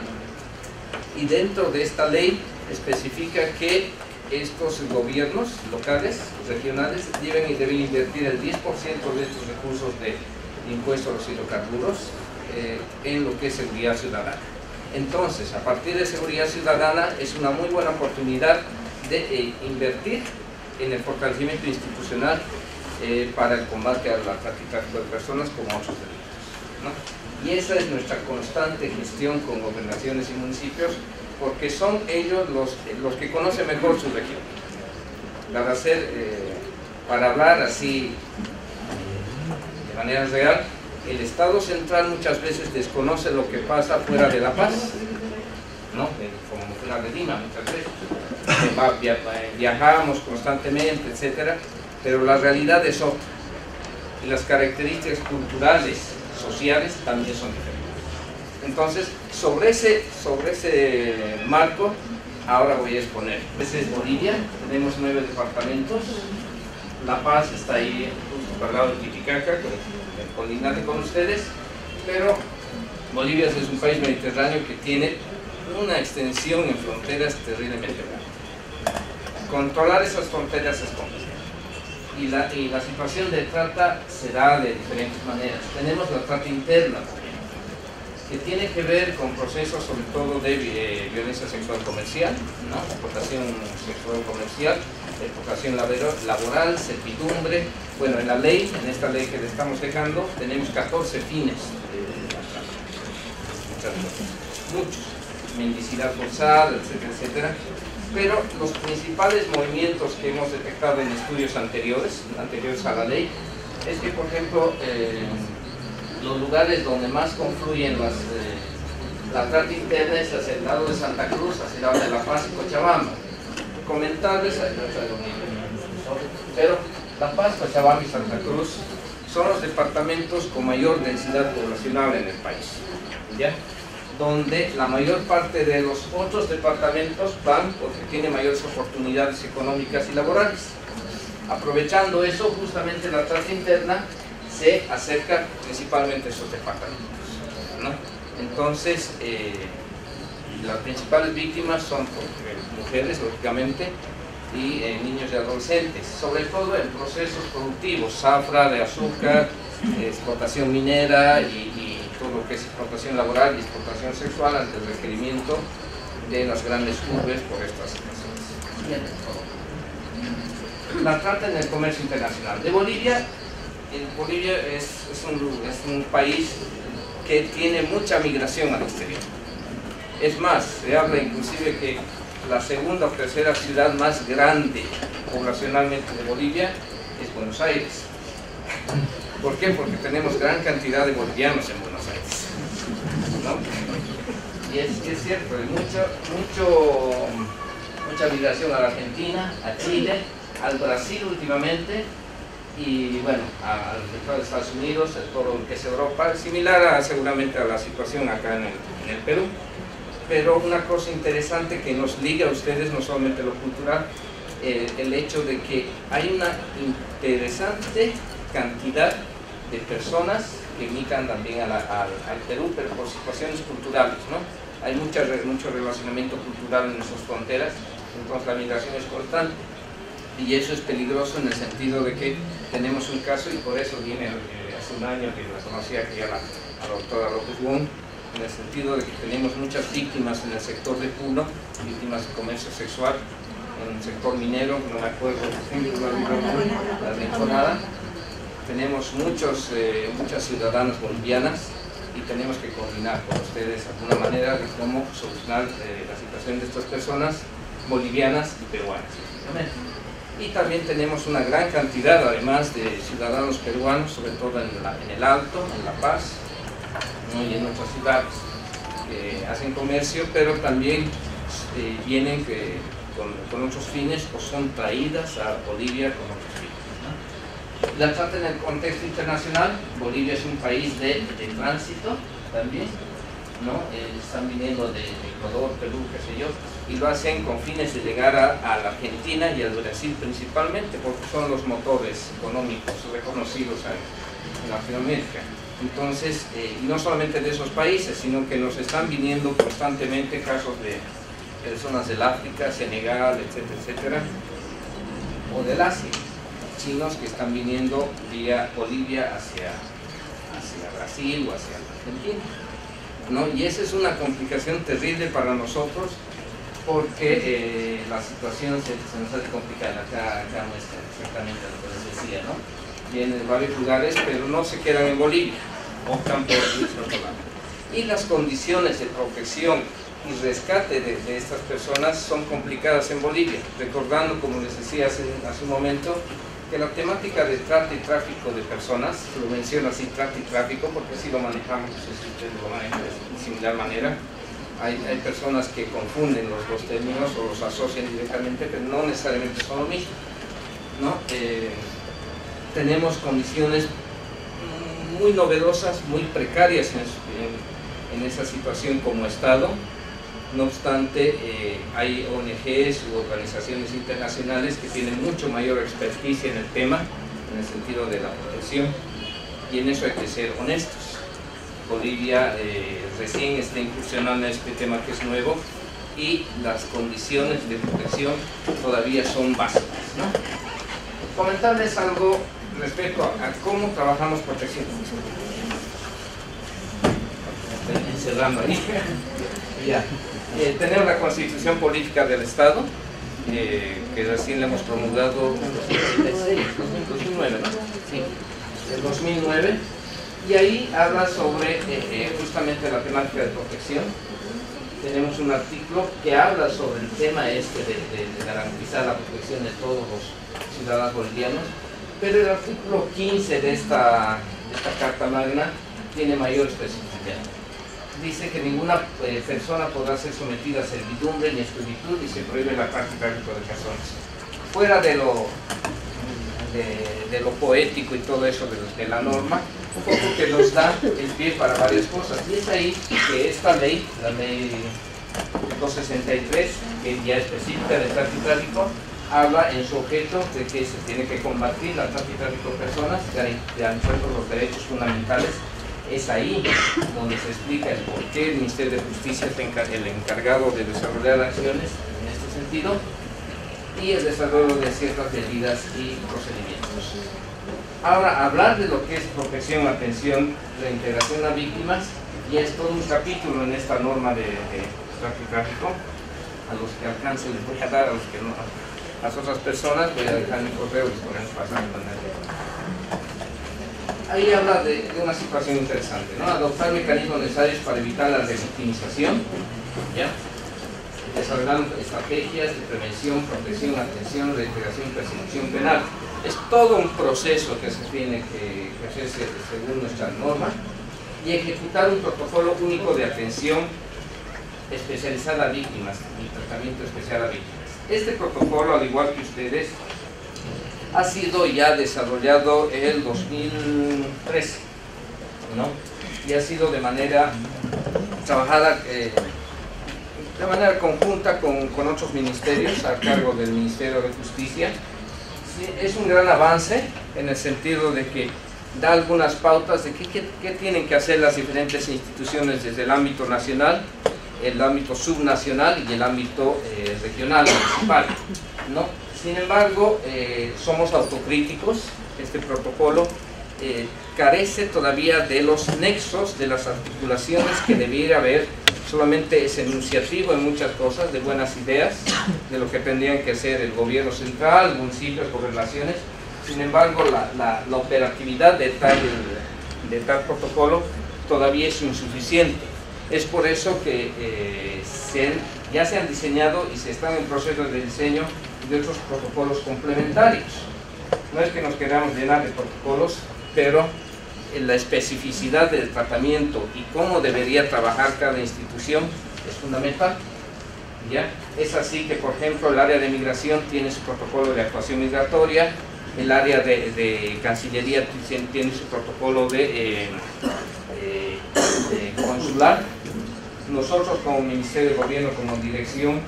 y dentro de esta ley especifica que estos gobiernos locales, regionales, deben invertir el 10% de estos recursos de impuesto a los hidrocarburos en lo que es seguridad ciudadana. Entonces, a partir de seguridad ciudadana es una muy buena oportunidad de invertir en el fortalecimiento institucional para el combate a la trata y tráfico de personas como otros delitos, ¿no? Y esa es nuestra constante gestión con gobernaciones y municipios, porque son ellos los que conocen mejor su región. Para hablar así de manera real, el Estado central muchas veces desconoce lo que pasa fuera de La Paz, ¿no? Como fuera de Lima muchas veces. Viajamos constantemente, etcétera, pero la realidad es otra. Y las características culturales, sociales, también son diferentes. Entonces, sobre ese marco, ahora voy a exponer. Esta es Bolivia, tenemos 9 departamentos. La Paz está ahí, justo al lado de Titicaca, colindante con ustedes, pero Bolivia es un país mediterráneo que tiene una extensión en fronteras terriblemente grande. Controlar esas fronteras es complicado. Y la situación de trata se da de diferentes maneras. Tenemos la trata interna también, que tiene que ver con procesos sobre todo de violencia sexual comercial, ¿no? Explotación sexual comercial, explotación laboral, servidumbre. Bueno, en esta ley que le estamos dejando, tenemos 14 fines de la trata. Muchos. Mendicidad forzada, etcétera, etcétera. Pero los principales movimientos que hemos detectado en estudios anteriores a la ley, es que, por ejemplo, los lugares donde más confluyen la trata interna es hacia el lado de Santa Cruz, hacia el lado de La Paz y Cochabamba. Comentarles, pero La Paz, Cochabamba y Santa Cruz son los departamentos con mayor densidad poblacional en el país, ¿ya? Donde la mayor parte de los otros departamentos van porque tienen mayores oportunidades económicas y laborales. Aprovechando eso, justamente la trata interna se acerca principalmente a esos departamentos, ¿no? Entonces, las principales víctimas son mujeres, lógicamente, y niños y adolescentes, sobre todo en procesos productivos, zafra de azúcar, explotación minera y todo lo que es explotación laboral y explotación sexual ante el requerimiento de las grandes urbes por estas situaciones. La trata en el comercio internacional. Bolivia es un país que tiene mucha migración al exterior. Es más, se habla inclusive que la segunda o tercera ciudad más grande poblacionalmente de Bolivia es Buenos Aires. ¿Por qué? Porque tenemos gran cantidad de bolivianos en Buenos Aires, ¿no? Y es cierto, hay mucha migración a la Argentina, a Chile, al Brasil últimamente, y bueno, al mercado de Estados Unidos, a todo lo que es Europa, similar seguramente a la situación acá en el Perú. Pero una cosa interesante que nos liga a ustedes, no solamente lo cultural, el hecho de que hay una interesante cantidad de personas que emigran también al Perú, pero por situaciones culturales, ¿no? Hay mucho relacionamiento cultural en nuestras fronteras, entonces la migración es constante, y eso es peligroso en el sentido de que tenemos un caso, y por eso viene hace un año que la conocía, que era la doctora López Wong, en el sentido de que tenemos muchas víctimas en el sector de Puno, víctimas de comercio sexual, en el sector minero, no me acuerdo, la Rinconada. Tenemos muchas ciudadanas bolivianas y tenemos que coordinar con ustedes de alguna manera de cómo solucionar la situación de estas personas bolivianas y peruanas. Y también tenemos una gran cantidad, además, de ciudadanos peruanos, sobre todo en el Alto, en La Paz, ¿no? Y en otras ciudades, que hacen comercio, pero también vienen con otros fines o son traídas a Bolivia con otros fines, ¿no? La trata en el contexto internacional. Bolivia es un país de tránsito también, ¿no? Están viniendo de Ecuador, Perú, qué sé yo, y lo hacen con fines de llegar a la Argentina y al Brasil principalmente, porque son los motores económicos reconocidos en Latinoamérica. Entonces, y no solamente de esos países, sino que nos están viniendo constantemente casos de personas del África, Senegal, etcétera, etcétera, o del Asia, chinos que están viniendo vía Bolivia hacia Brasil o hacia Argentina, ¿no? Y esa es una complicación terrible para nosotros, porque la situación se nos hace complicada. Acá muestra exactamente lo que les decía, ¿no? Vienen de varios lugares, pero no se quedan en Bolivia, optan por irse a otro lado. Y las condiciones de protección y rescate de estas personas son complicadas en Bolivia, recordando, como les decía hace un momento, que la temática de trata y tráfico de personas, lo menciono así, trata y tráfico, porque así lo manejamos, si ustedes lo manejan de similar manera. Hay personas que confunden los dos términos o los asocian directamente, pero no necesariamente son lo mismo, ¿no? Tenemos condiciones muy novedosas, muy precarias en esa situación como Estado. No obstante, hay ONGs u organizaciones internacionales que tienen mucho mayor experticia en el tema, en el sentido de la protección, y en eso hay que ser honestos. Bolivia recién está incursionando en este tema que es nuevo, y las condiciones de protección todavía son básicas, ¿no? Comentarles algo respecto a cómo trabajamos protección. Estoy encerrando ahí. Ya. Tenemos la Constitución Política del Estado, que recién la hemos promulgado en 2009, ¿no? Sí, en 2009, y ahí habla sobre justamente la temática de protección. Tenemos un artículo que habla sobre el tema este de garantizar la protección de todos los ciudadanos bolivianos, pero el artículo 15 de esta Carta Magna tiene mayor especificidad. Dice que ninguna persona podrá ser sometida a servidumbre ni esclavitud, y se prohíbe la práctica de personas. Fuera de lo poético y todo eso de la norma, un poco que nos da el pie para varias cosas. Y es ahí que esta ley, la ley 263, que ya específica de trata y tráfico, habla en su objeto de que se tiene que combatir la trata y tráfico de personas, garantizando los derechos fundamentales. Es ahí donde se explica el por qué el Ministerio de Justicia es el encargado de desarrollar acciones en este sentido, y el desarrollo de ciertas medidas y procedimientos. Ahora, hablar de lo que es protección, atención, reintegración a víctimas, y es todo un capítulo en esta norma de trata y tráfico. A los que alcance les voy a dar, a los que no, a las otras personas voy a dejar mi correo y les podemos pasar con el. Ahí habla de una situación interesante, ¿no? Adoptar mecanismos necesarios para evitar la revictimización, ¿ya? Desarrollando estrategias de prevención, protección, atención, reintegración y persecución penal. Es todo un proceso que se tiene que hacerse según nuestra norma, y ejecutar un protocolo único de atención especializada a víctimas y tratamiento especial a víctimas. Este protocolo, al igual que ustedes, ha sido ya desarrollado en el 2013, ¿no? Y ha sido de manera trabajada de manera conjunta con otros ministerios a cargo del Ministerio de Justicia. Sí, es un gran avance en el sentido de que da algunas pautas de qué tienen que hacer las diferentes instituciones desde el ámbito nacional, el ámbito subnacional y el ámbito regional, municipal, ¿no? Sin embargo, somos autocríticos este protocolo carece todavía de los nexos, de las articulaciones que debiera haber. Solamente es enunciativo en muchas cosas, de buenas ideas, de lo que tendrían que hacer el gobierno central, municipios, gobernaciones. Sin embargo, la operatividad de tal protocolo todavía es insuficiente. Es por eso que ya se han diseñado y se están en proceso de diseño de otros protocolos complementarios. No es que nos queramos llenar de protocolos, pero la especificidad del tratamiento y cómo debería trabajar cada institución es fundamental. ¿Ya? Es así que, por ejemplo, el área de migración tiene su protocolo de actuación migratoria, el área de Cancillería tiene su protocolo de consular. Nosotros como Ministerio de Gobierno, como dirección,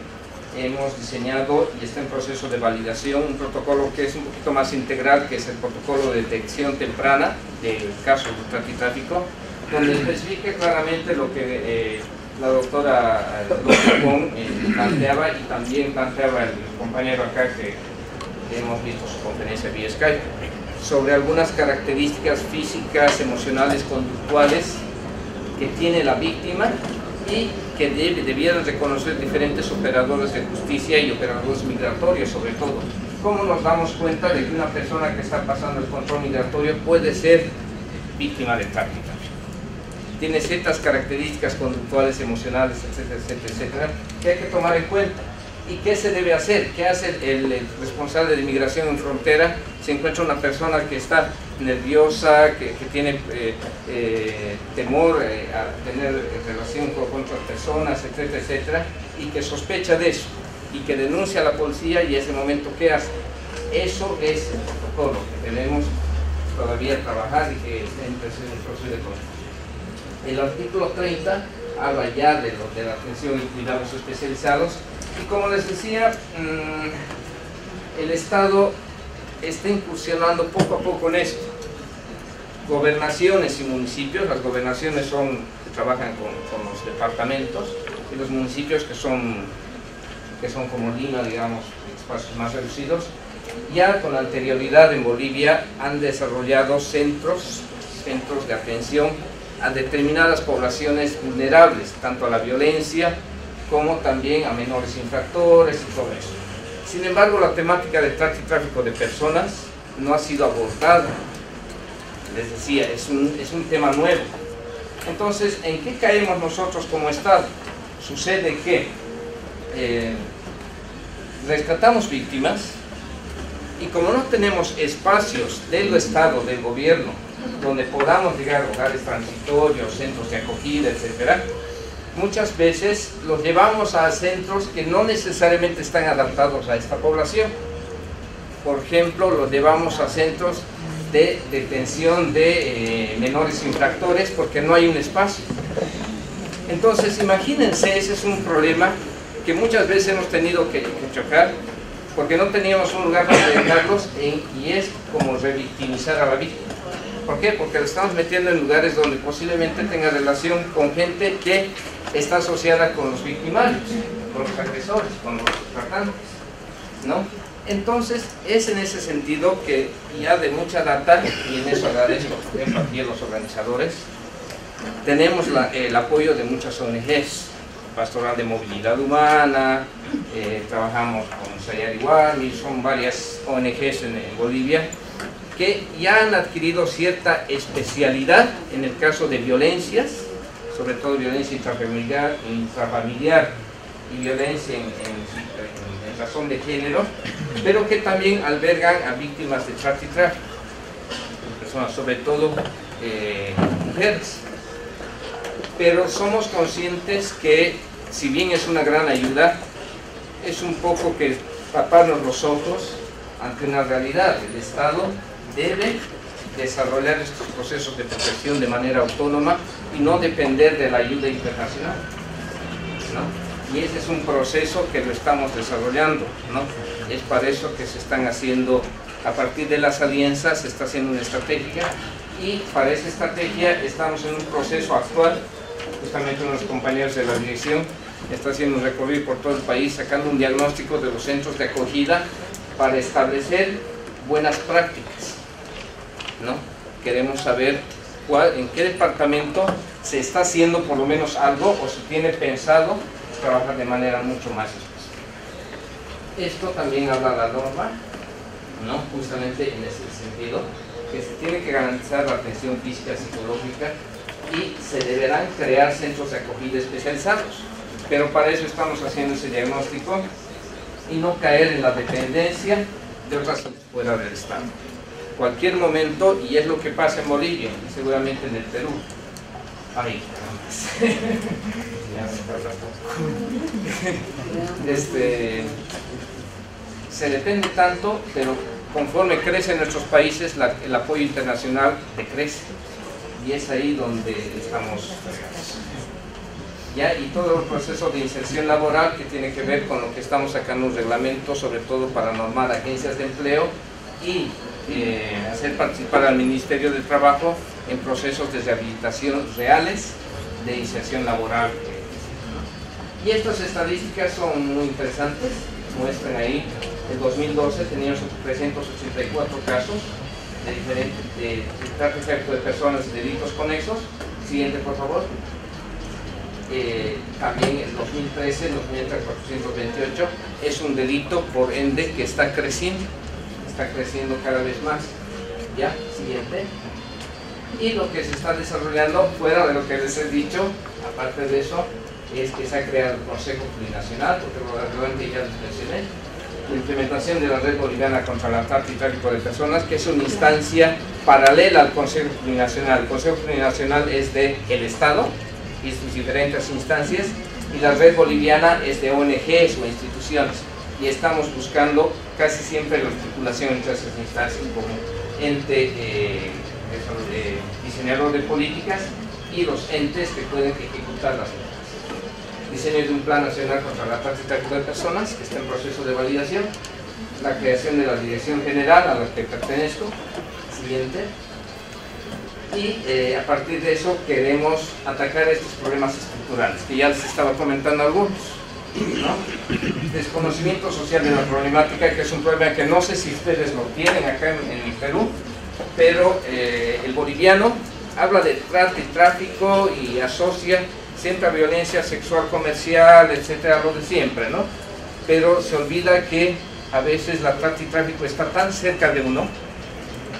hemos diseñado y está en proceso de validación un protocolo que es un poquito más integral, que es el protocolo de detección temprana del caso de trata y tráfico, donde especifica claramente lo que la doctora López planteaba y también planteaba el compañero acá que hemos visto su conferencia vía Skype, sobre algunas características físicas, emocionales, conductuales que tiene la víctima y que debieran reconocer diferentes operadores de justicia y operadores migratorios, sobre todo. ¿Cómo nos damos cuenta de que una persona que está pasando el control migratorio puede ser víctima de tráfico? Tiene ciertas características conductuales, emocionales, etcétera, etcétera, etcétera, que hay que tomar en cuenta. ¿Y qué se debe hacer? ¿Qué hace el responsable de migración en frontera? Se encuentra una persona que está nerviosa, que tiene temor a tener relación con otras personas, etcétera, etcétera, y que sospecha de eso, y que denuncia a la policía, y en ese momento, ¿qué hace? Eso es el protocolo que debemos todavía trabajar y que está en proceso de control. El artículo 30 habla ya de la atención y cuidados especializados, y como les decía, el Estado está incursionando poco a poco en esto. Gobernaciones y municipios, las gobernaciones trabajan con los departamentos, y los municipios que son como Lima, digamos, espacios más reducidos, ya con anterioridad en Bolivia han desarrollado centros de atención a determinadas poblaciones vulnerables, tanto a la violencia como también a menores infractores y todo eso. Sin embargo, la temática de trata y tráfico de personas no ha sido abordada. Les decía, es un tema nuevo. Entonces, ¿en qué caemos nosotros como Estado? Sucede que rescatamos víctimas y como no tenemos espacios del Estado, del gobierno, donde podamos llegar a hogares transitorios, centros de acogida, etcétera, muchas veces los llevamos a centros que no necesariamente están adaptados a esta población. Por ejemplo, los llevamos a centros de detención de menores infractores porque no hay un espacio. Entonces, imagínense, ese es un problema que muchas veces hemos tenido que chocar porque no teníamos un lugar para dejarlos y es como revictimizar a la víctima. ¿Por qué? Porque lo estamos metiendo en lugares donde posiblemente tenga relación con gente que está asociada con los victimarios, con los agresores, con los tratantes, ¿no? Entonces, es en ese sentido que ya de mucha data, y en eso agradezco, por ejemplo, aquí a los organizadores, tenemos el apoyo de muchas ONGs, Pastoral de Movilidad Humana, trabajamos con Sayari Wami, son varias ONGs en Bolivia, que ya han adquirido cierta especialidad en el caso de violencias, sobre todo violencia intrafamiliar y violencia en razón de género, pero que también albergan a víctimas de trata y tráfico, personas, sobre todo mujeres. Pero somos conscientes que, si bien es una gran ayuda, es un poco que taparnos los ojos ante una realidad. El Estado debe desarrollar estos procesos de protección de manera autónoma y no depender de la ayuda internacional, ¿no? Y ese es un proceso que lo estamos desarrollando, ¿no? Es para eso que se están haciendo, a partir de las alianzas, se está haciendo una estrategia, y para esa estrategia estamos en un proceso actual. Justamente unos compañeros de la dirección está haciendo un recorrido por todo el país, sacando un diagnóstico de los centros de acogida para establecer buenas prácticas. ¿no? Queremos saber en qué departamento se está haciendo por lo menos algo o se tiene pensado trabajar de manera mucho más específica. Esto también habla la norma, ¿no? Justamente en ese sentido, que se tiene que garantizar la atención física, psicológica y se deberán crear centros de acogida especializados. Pero para eso estamos haciendo ese diagnóstico y no caer en la dependencia de otras fuera del Estado. Cualquier momento, y es lo que pasa en Bolivia y seguramente en el Perú. Ay, se depende tanto, pero conforme crece en nuestros países, el apoyo internacional decrece. Y es ahí donde estamos. ¿Ya? Y todo el proceso de inserción laboral que tiene que ver con lo que estamos sacando un reglamento, sobre todo para normar agencias de empleo y hacer participar al Ministerio de Trabajo en procesos de rehabilitación reales de inserción laboral. Y estas estadísticas son muy interesantes, muestran ahí, en 2012 teníamos 384 casos de tráfico de personas y delitos conexos. Siguiente, por favor. También en 2013 nos muestra 428, es un delito por ende que está creciendo cada vez más. Ya, siguiente. Y lo que se está desarrollando fuera de lo que les he dicho, aparte de eso, es que se ha creado el Consejo Plurinacional, porque probablemente ya les mencioné, la implementación de la Red Boliviana contra la Trata y Tráfico de Personas, que es una instancia paralela al Consejo Plurinacional. El Consejo Plurinacional es del Estado y sus diferentes instancias, y la Red Boliviana es de ONGs o instituciones, y estamos buscando casi siempre la articulación entre esas instancias como ente diseñador de políticas y los entes que pueden ejecutar las políticas. Diseño de un plan nacional contra la trata y tráfico de personas, que está en proceso de validación, la creación de la dirección general a la que pertenezco. Siguiente. Y a partir de eso queremos atacar estos problemas estructurales, que ya les estaba comentando algunos, ¿no? Desconocimiento social de la problemática, que es un problema que no sé si ustedes lo tienen acá en el Perú, pero el boliviano habla de trata y tráfico y asocia siempre a violencia sexual comercial, etcétera, lo de siempre, ¿no? Pero se olvida que a veces la trata y tráfico está tan cerca de uno,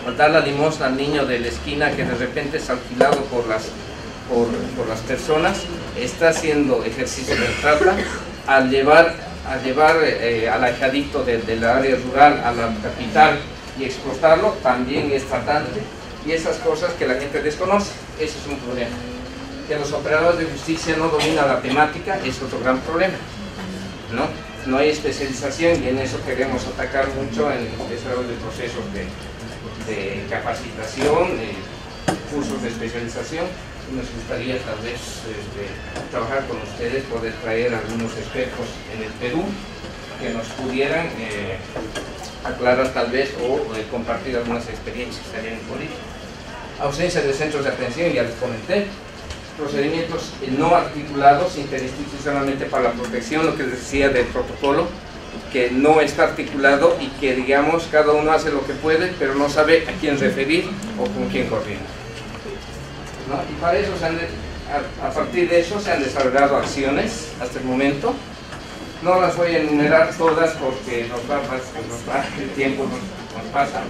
al dar la limosna al niño de la esquina que de repente es alquilado por las personas, está haciendo ejercicio de trata, al llevar al ahijadito del área rural a la capital y explotarlo, también es tratante, y esas cosas que la gente desconoce, ese es un problema. Que los operadores de justicia no dominan la temática es otro gran problema, ¿no? No hay especialización, y en eso queremos atacar mucho en el desarrollo de procesos de capacitación, cursos de especialización. Nos gustaría tal vez trabajar con ustedes, poder traer algunos expertos en el Perú que nos pudieran aclarar tal vez o compartir algunas experiencias también en política. Ausencia de centros de atención, ya les comenté. Procedimientos no articulados interinstitucionalmente para la protección, lo que les decía del protocolo, que no está articulado y que, digamos, cada uno hace lo que puede, pero no sabe a quién referir o con quién coordinar, ¿no? Y para eso, a partir de eso, se han desarrollado acciones hasta el momento. No las voy a enumerar todas porque el tiempo nos pasa,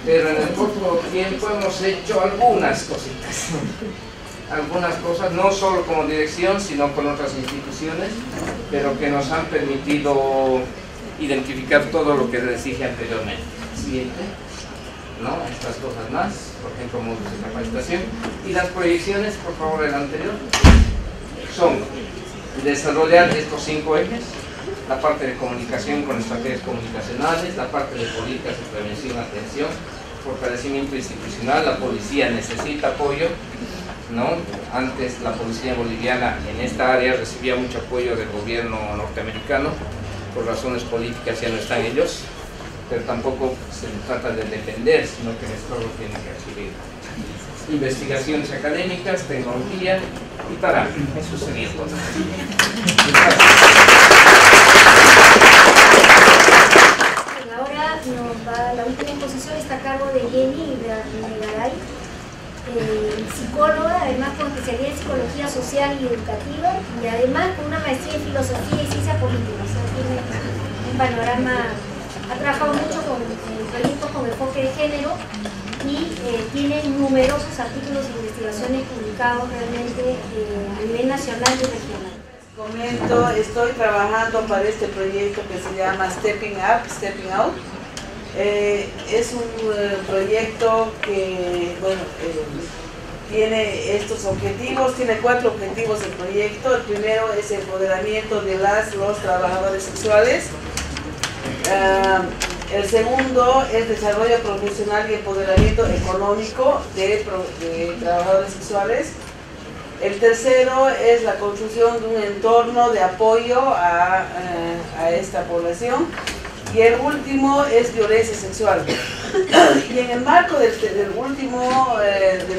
pero en el corto tiempo hemos hecho algunas cositas. Algunas cosas, no solo como dirección, sino con otras instituciones, pero que nos han permitido identificar todo lo que les dije anteriormente. Siguiente, ¿no? Estas cosas más, por ejemplo, módulos de capacitación. Y las proyecciones, por favor, el anterior, son desarrollar estos 5 ejes: la parte de comunicación con estrategias comunicacionales, la parte de políticas de prevención, atención, fortalecimiento institucional. La policía necesita apoyo, ¿no? Antes la policía boliviana en esta área recibía mucho apoyo del gobierno norteamericano, por razones políticas ya no están ellos, pero tampoco se trata de depender, sino que el Estado tiene que adquirir. Investigaciones académicas, tecnología y tarán, eso sería todo. Ahora la última exposición está acá cargo de Jenny Negaray, psicóloga, además con especialidad en psicología social y educativa, y además con una maestría en filosofía y ciencia política. O sea, tiene un panorama, ha trabajado mucho con proyectos con enfoque de género y tiene numerosos artículos e investigaciones publicados realmente a nivel nacional y regional. Comento, estoy trabajando para este proyecto que se llama Stepping Up, Stepping Out. Es un proyecto que, bueno, tiene estos objetivos, tiene 4 objetivos el proyecto. El primero es el empoderamiento de los trabajadores sexuales. El segundo es desarrollo profesional y empoderamiento económico de trabajadores sexuales. El tercero es la construcción de un entorno de apoyo a esta población. Y el último es violencia sexual. Y en el marco del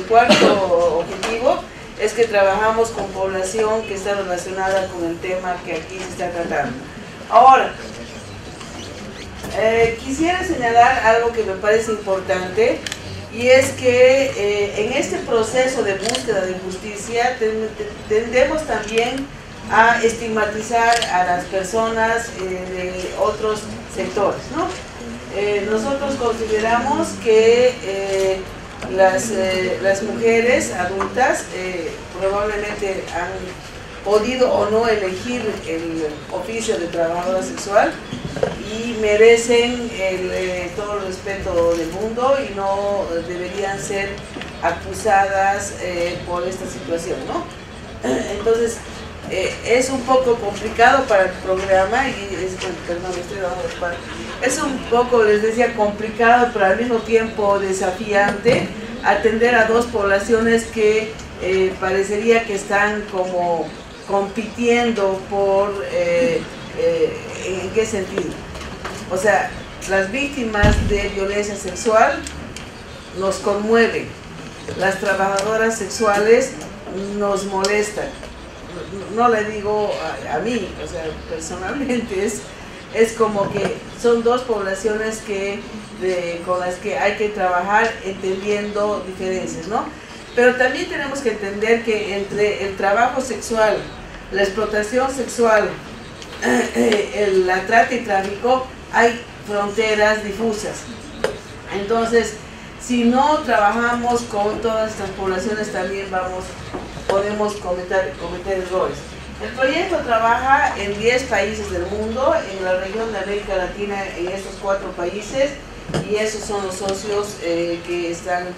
cuarto objetivo es que trabajamos con población que está relacionada con el tema que aquí se está tratando. Ahora, quisiera señalar algo que me parece importante, y es que en este proceso de búsqueda de justicia tendemos también a estigmatizar a las personas de otros sectores, ¿no? Nosotros consideramos que las mujeres adultas probablemente han podido o no elegir el oficio de trabajadora sexual y merecen todo el respeto del mundo y no deberían ser acusadas por esta situación, ¿no? Entonces, es un poco complicado para el programa y es un poco, les decía, complicado, pero al mismo tiempo desafiante atender a 2 poblaciones que parecería que están como compitiendo por ¿en qué sentido? O sea, las víctimas de violencia sexual nos conmueven, las trabajadoras sexuales nos molestan. No le digo a mí, o sea, personalmente es como que son 2 poblaciones con las que hay que trabajar entendiendo diferencias, ¿no? Pero también tenemos que entender que entre el trabajo sexual, la explotación sexual, la trata y tráfico, hay fronteras difusas. Entonces, si no trabajamos con todas estas poblaciones, también podemos cometer errores. El proyecto trabaja en 10 países del mundo, en la región de América Latina, en estos 4 países, y esos son los socios que están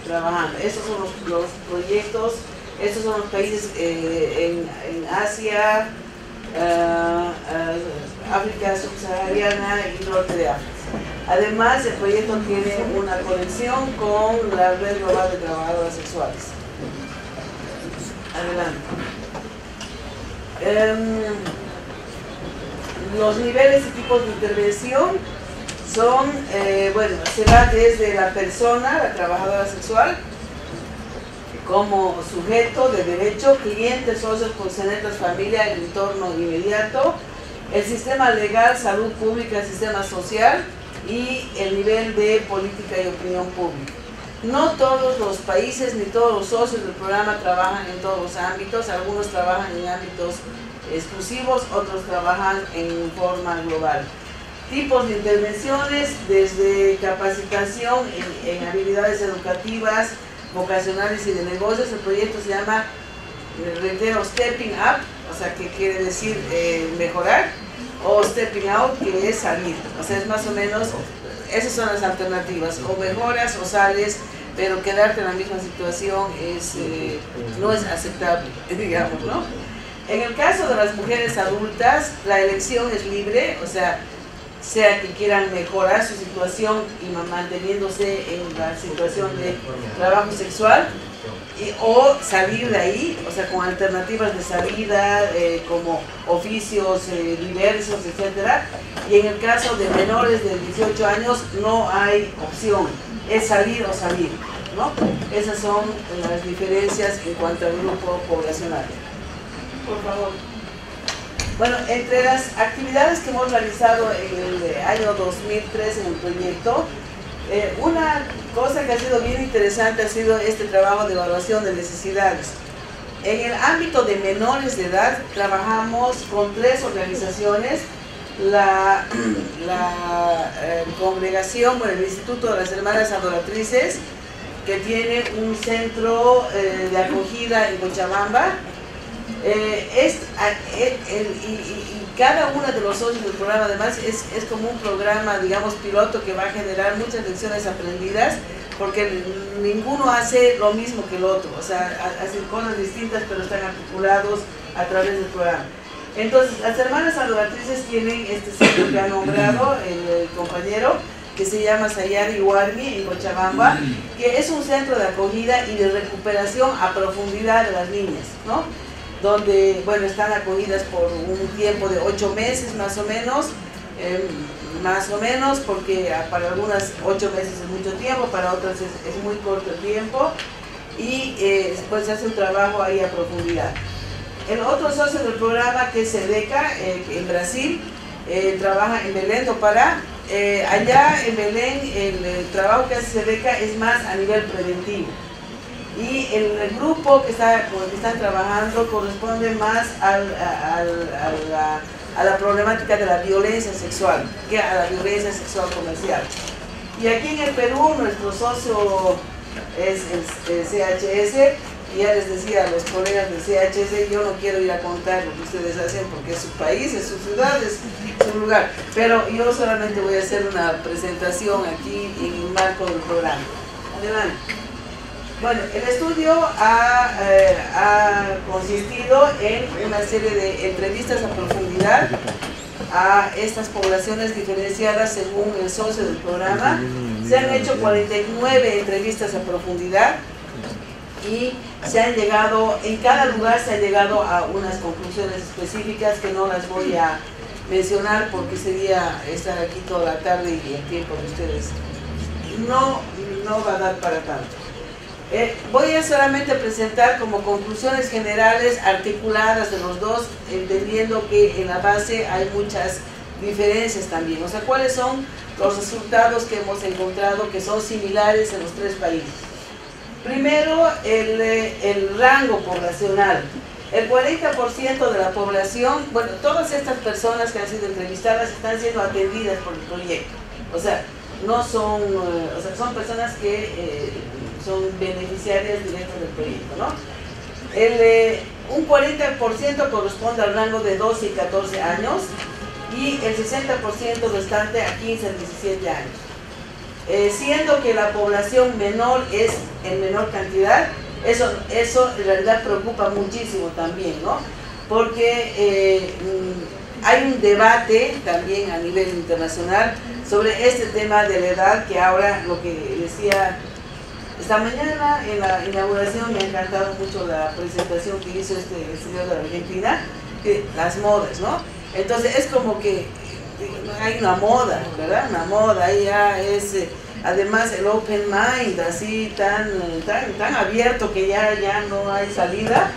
trabajando. Estos son los proyectos, estos son los países en Asia, África subsahariana y norte de África. Además, el proyecto tiene una conexión con la Red Global de Trabajadoras Sexuales. Adelante. Los niveles y tipos de intervención son, bueno, se va desde la persona, la trabajadora sexual, como sujeto de derecho, clientes, socios, concedentes, familia, el entorno inmediato, el sistema legal, salud pública, el sistema social y el nivel de política y opinión pública. No todos los países ni todos los socios del programa trabajan en todos los ámbitos, algunos trabajan en ámbitos exclusivos, otros trabajan en forma global. Tipos de intervenciones, desde capacitación en habilidades educativas, vocacionales y de negocios. El proyecto se llama, reitero, Stepping Up, o sea, que quiere decir mejorar, o Stepping Out, que es salir. O sea, es más o menos, esas son las alternativas, o mejoras o sales, pero quedarte en la misma situación no es aceptable, digamos, ¿no? En el caso de las mujeres adultas, la elección es libre, o sea que quieran mejorar su situación y manteniéndose en la situación de trabajo sexual, o salir de ahí, o sea, con alternativas de salida, como oficios diversos, etc. Y en el caso de menores de 18 años no hay opción, es salir o salir, ¿no? Esas son las diferencias en cuanto al grupo poblacional. Por favor. Bueno, entre las actividades que hemos realizado en el año 2003 en el proyecto, Una cosa que ha sido bien interesante ha sido este trabajo de evaluación de necesidades. En el ámbito de menores de edad trabajamos con 3 organizaciones, la congregación, bueno, el Instituto de las Hermanas Adoratrices, que tiene un centro de acogida en Cochabamba, y cada uno de los socios del programa además es como un programa, digamos, piloto, que va a generar muchas lecciones aprendidas, porque ninguno hace lo mismo que el otro, o sea, hacen cosas distintas pero están articulados a través del programa. Entonces, las Hermanas Adoratrices tienen este centro que ha nombrado el compañero, que se llama Sayari Warmi en Cochabamba, que es un centro de acogida y de recuperación a profundidad de las niñas, ¿no? Donde, bueno, están acogidas por un tiempo de 8 meses más o menos, porque para algunas 8 meses es mucho tiempo, para otras es muy corto el tiempo, y después se hace un trabajo ahí a profundidad. El otro socio del programa, que es SEDECA, en Brasil, trabaja en Belén do Pará. Allá en Belén el trabajo que hace SEDECA es más a nivel preventivo, y el grupo con el que están trabajando corresponde más a la problemática de la violencia sexual que a la violencia sexual comercial. Y aquí en el Perú nuestro socio es el CHS, y ya les decía a los colegas del CHS, yo no quiero ir a contar lo que ustedes hacen porque es su país, es su ciudad, es su lugar, pero yo solamente voy a hacer una presentación aquí en el marco del programa. Adelante. Bueno, el estudio ha consistido en una serie de entrevistas a profundidad a estas poblaciones diferenciadas según el socio del programa. Se han hecho 49 entrevistas a profundidad y en cada lugar se ha llegado a unas conclusiones específicas que no las voy a mencionar porque sería estar aquí toda la tarde y el tiempo de ustedes no va a dar para tanto. Voy a solamente presentar como conclusiones generales articuladas de los dos, entendiendo que en la base hay muchas diferencias también. O sea, ¿cuáles son los resultados que hemos encontrado que son similares en los 3 países? Primero, el rango poblacional. El 40% de la población, bueno, todas estas personas que han sido entrevistadas están siendo atendidas por el proyecto. O sea, no son, son personas que son beneficiarias directas del proyecto, ¿no? Un 40% corresponde al rango de 12 y 14 años y el 60% restante a 15 a 17 años. Siendo que la población menor es en menor cantidad, eso en realidad preocupa muchísimo también, ¿no? Porque hay un debate también a nivel internacional sobre este tema de la edad, que ahora, lo que decía esta mañana en la inauguración, me ha encantado mucho la presentación que hizo el señor de Argentina, las modas, ¿no? Entonces es como que hay una moda, ¿verdad? Una moda, ahí ya es, además el open mind, así tan abierto que ya no hay salida.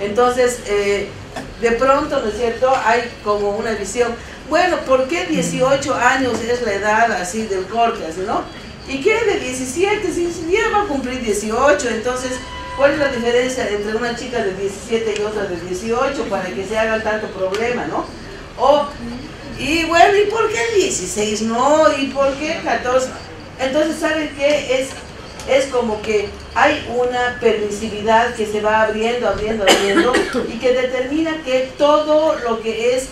Entonces, de pronto, ¿no es cierto?, hay como una visión, bueno, ¿por qué 18 años es la edad así del corte, así, ¿no? ¿Y qué de 17? Si ya va a cumplir 18, entonces, ¿cuál es la diferencia entre una chica de 17 y otra de 18 para que se haga tanto problema, ¿no? Y bueno, ¿y por qué 16 no? ¿Y por qué 14? Entonces, ¿saben qué? Es como que hay una permisividad que se va abriendo y que determina que todo lo que es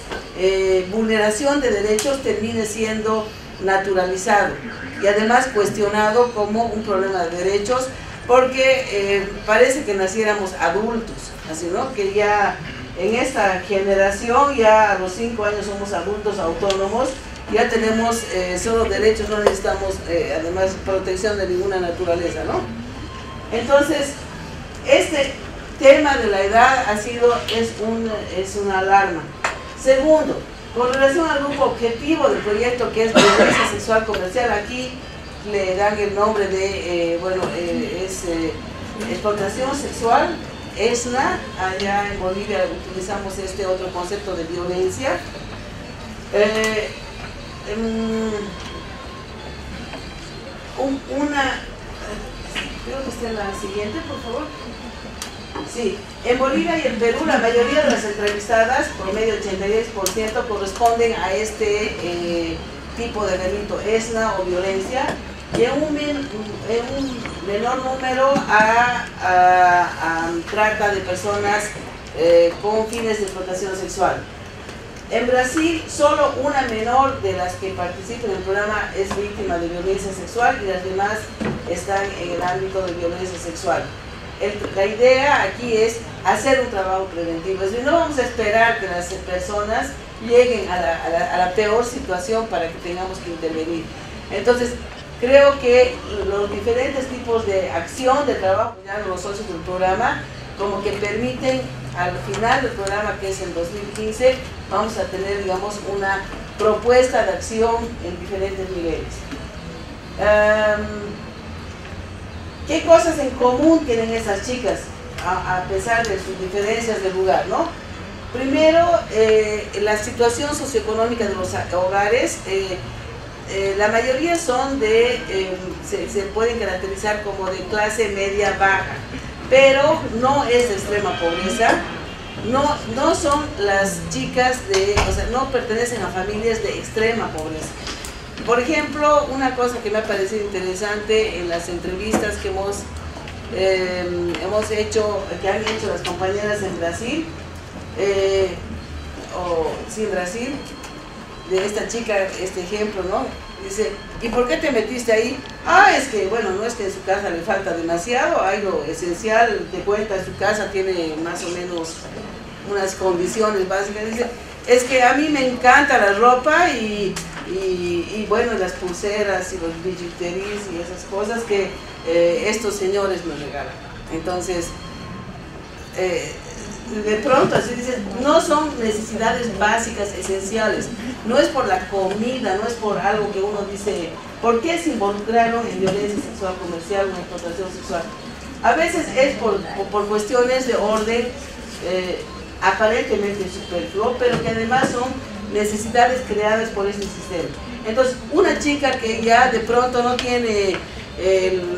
vulneración de derechos termine siendo naturalizado y además cuestionado como un problema de derechos, porque parece que naciéramos adultos, así, ¿no? Que ya en esta generación, ya a los 5 años somos adultos autónomos, ya tenemos solo derechos, no necesitamos además protección de ninguna naturaleza, ¿no? Entonces, este tema de la edad es una alarma. Segundo, con relación al grupo objetivo del proyecto, que es violencia sexual comercial, aquí le dan el nombre de, explotación sexual, ESNA. Allá en Bolivia utilizamos este otro concepto de violencia. creo que está en la siguiente, por favor. Sí, en Bolivia y en Perú la mayoría de las entrevistadas, promedio 86%, corresponden a este tipo de delito, ESNA o violencia, y en un menor número a trata de personas con fines de explotación sexual. En Brasil, solo una menor de las que participan en el programa es víctima de violencia sexual y las demás están en el ámbito de violencia sexual. La idea aquí es hacer un trabajo preventivo, es decir, no vamos a esperar que las personas lleguen a la peor situación para que tengamos que intervenir. Entonces, creo que los diferentes tipos de acción, de trabajo, ya los socios del programa, como que permiten al final del programa, que es en 2015, vamos a tener, digamos, una propuesta de acción en diferentes niveles. ¿Qué cosas en común tienen esas chicas, a pesar de sus diferencias de lugar, ¿no? Primero, la situación socioeconómica de los hogares, la mayoría son se pueden caracterizar como de clase media baja, pero no es de extrema pobreza, no son las chicas o sea, no pertenecen a familias de extrema pobreza. Por ejemplo, una cosa que me ha parecido interesante en las entrevistas que que han hecho las compañeras en Brasil, en Brasil, de esta chica, este ejemplo, ¿no? Dice, ¿y por qué te metiste ahí? Es que, bueno, no es que en su casa le falta demasiado, hay lo esencial, te cuenta, su casa tiene más o menos unas condiciones básicas. Dice, es que a mí me encanta la ropa y bueno, las pulseras y los bijuterías y esas cosas que estos señores me regalan. Entonces, de pronto, así dicen, no son necesidades básicas, esenciales. No es por la comida, no es por algo que uno dice, ¿por qué se involucraron en violencia sexual comercial o en explotación sexual? A veces es por cuestiones de orden aparentemente superfluo, pero que además son necesidades creadas por este sistema. Entonces, una chica que ya de pronto no tiene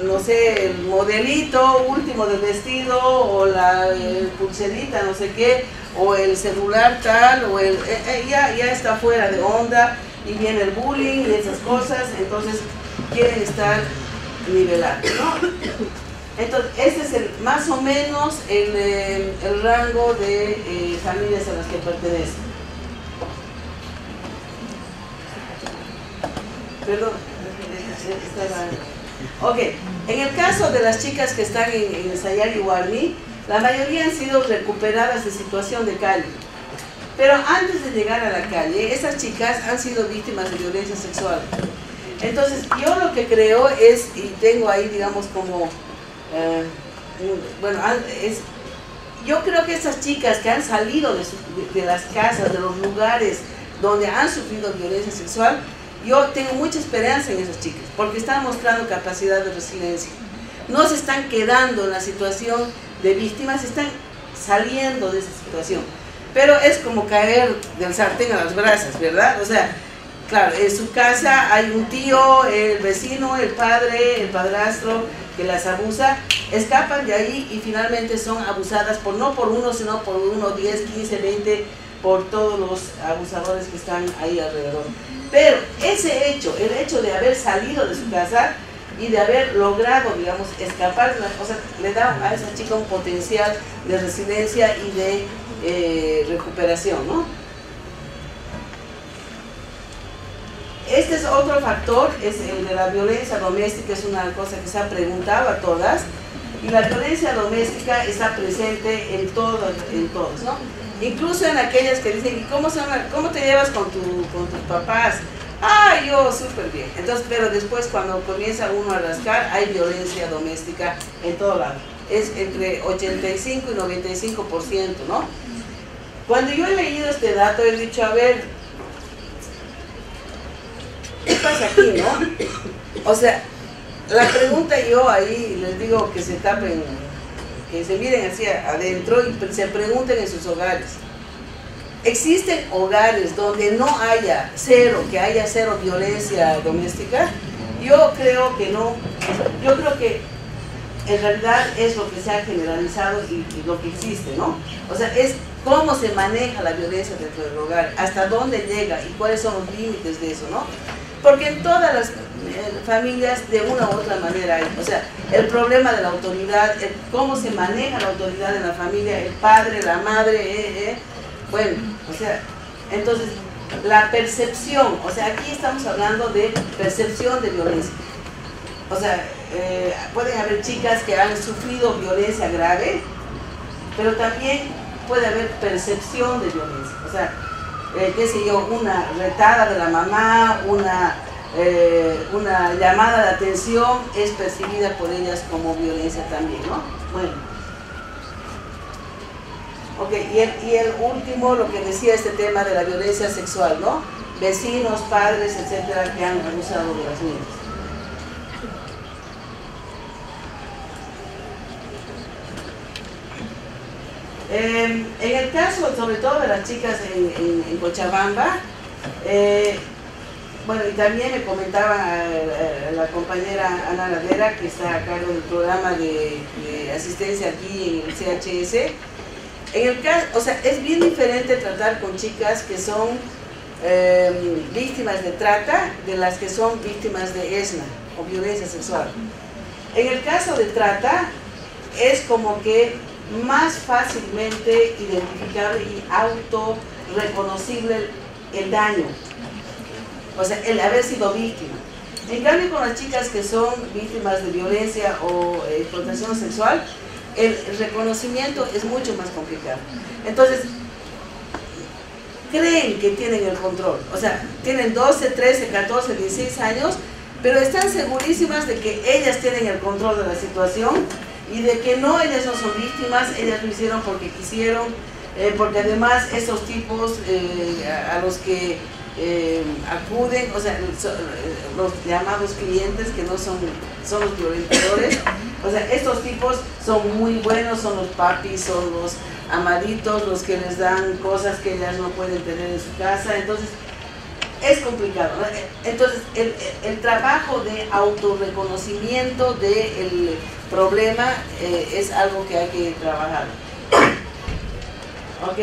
no sé, el modelito último del vestido o la pulserita, no sé qué, o el celular tal, o ya está fuera de onda y viene el bullying y esas cosas, entonces quieren estar nivelados, ¿no? Entonces, ese es más o menos el rango de familias a las que pertenecen. Perdón, ok, en el caso de las chicas que están en Sayari Guarni, la mayoría han sido recuperadas de situación de calle. Pero antes de llegar a la calle, esas chicas han sido víctimas de violencia sexual. Entonces, yo lo que creo es, y tengo ahí, digamos, como, yo creo que esas chicas que han salido de las casas, de los lugares donde han sufrido violencia sexual, yo tengo mucha esperanza en esas chicas, porque están mostrando capacidad de resiliencia. No se están quedando en la situación de víctimas, están saliendo de esa situación. Pero es como caer del sartén a las brasas, ¿verdad? O sea, claro, en su casa hay un tío, el vecino, el padre, el padrastro que las abusa, escapan de ahí y finalmente son abusadas no por uno, sino por 1, 10, 15, 20, por todos los abusadores que están ahí alrededor. Pero ese hecho, el hecho de haber salido de su casa y de haber logrado, digamos, escapar de las cosas, le da a esa chica un potencial de resiliencia y de recuperación, ¿no? Este es otro factor, es el de la violencia doméstica, es una cosa que se ha preguntado a todas, y la violencia doméstica está presente en todos, ¿no? Incluso en aquellas que dicen, ¿y cómo te llevas con tus papás? Yo súper bien. Entonces, pero después cuando comienza uno a rascar, hay violencia doméstica en todo lado. Es entre 85 y 95%, ¿no? Cuando yo he leído este dato, he dicho, a ver, ¿qué pasa aquí, no? O sea, la pregunta yo ahí les digo que se tapen, que se miren hacia adentro y se pregunten en sus hogares. ¿Existen hogares donde no haya cero violencia doméstica? Yo creo que no, yo creo que en realidad es lo que se ha generalizado y lo que existe, ¿no? O sea, es cómo se maneja la violencia dentro del hogar, hasta dónde llega y cuáles son los límites de eso, ¿no? Porque en todas las familias de una u otra manera hay, o sea, el problema de la autoridad, cómo se maneja la autoridad en la familia, el padre, la madre, bueno, o sea, entonces la percepción, o sea, aquí estamos hablando de percepción de violencia. O sea, pueden haber chicas que han sufrido violencia grave, pero también puede haber percepción de violencia. O sea, qué sé yo, una retada de la mamá, una llamada de atención es percibida por ellas como violencia también, ¿no? Bueno. Ok, y el último, lo que decía este tema de la violencia sexual, ¿no? Vecinos, padres, etcétera, que han abusado de las niñas. En el caso, sobre todo de las chicas en Cochabamba, bueno, y también me comentaba la compañera Ana Ladera, que está a cargo del programa de asistencia aquí en el CHS. En el caso, o sea, es bien diferente tratar con chicas que son víctimas de trata de las que son víctimas de ESNA o violencia sexual. En el caso de trata, es como que más fácilmente identificable y autorreconocible el daño, o sea, el haber sido víctima. En cambio, con las chicas que son víctimas de violencia o explotación sexual, el reconocimiento es mucho más complicado. Entonces, creen que tienen el control, o sea, tienen 12, 13, 14, 16 años, pero están segurísimas de que ellas tienen el control de la situación y de que no, ellas no son víctimas, ellas lo hicieron porque quisieron, porque además esos tipos a los que acuden, o sea, los llamados clientes que no son los violentadores, o sea, estos tipos son muy buenos, son los papis, son los amaditos, los que les dan cosas que ellas no pueden tener en su casa, entonces es complicado, ¿no? Entonces el trabajo de autorreconocimiento del problema es algo que hay que trabajar. Ok,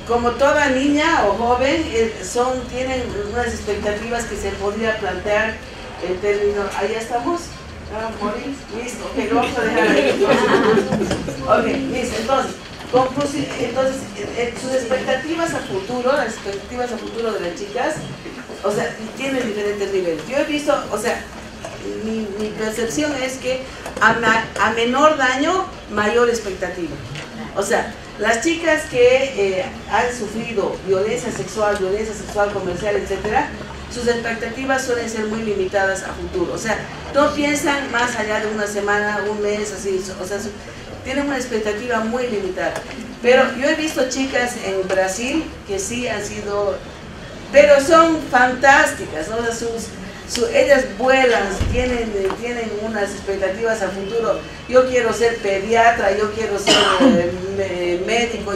como toda niña o joven tienen unas expectativas que se podría plantear en términos, ahí estamos, Moris, listo, ok, lo vamos a dejar ahí. Ok, listo, entonces, sus expectativas a futuro, las expectativas a futuro de las chicas, o sea, tienen diferentes niveles. Yo he visto, o sea, mi percepción es que a menor daño, mayor expectativa. O sea, las chicas que han sufrido violencia sexual comercial, etcétera, sus expectativas suelen ser muy limitadas a futuro. O sea, no piensan más allá de una semana, un mes, así, o sea, tienen una expectativa muy limitada. Pero yo he visto chicas en Brasil que sí han sido, pero son fantásticas, ¿no? Ellas vuelan, tienen unas expectativas a futuro. Yo quiero ser pediatra, yo quiero ser médico,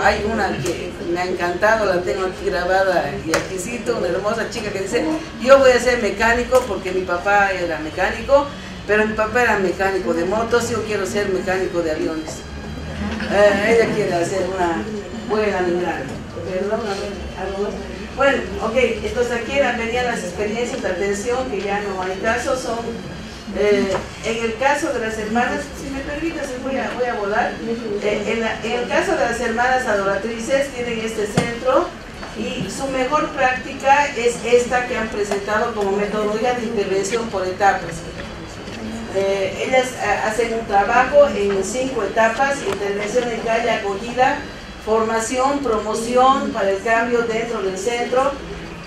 hay una que me ha encantado, la tengo aquí grabada y aquí cito, una hermosa chica que dice, yo voy a ser mecánico porque mi papá era mecánico, pero mi papá era mecánico de motos, yo quiero ser mecánico de aviones. Ella quiere hacer una buena migrante. Bueno, ok, entonces aquí venían las experiencias de atención, que ya no hay casos, son, en el caso de las hermanas, si me permites, voy a volar, en el caso de las hermanas adoratrices, tienen este centro, y su mejor práctica es esta que han presentado como metodología de intervención por etapas. Ellas hacen un trabajo en 5 etapas: intervención en calle, acogida, formación, promoción para el cambio dentro del centro,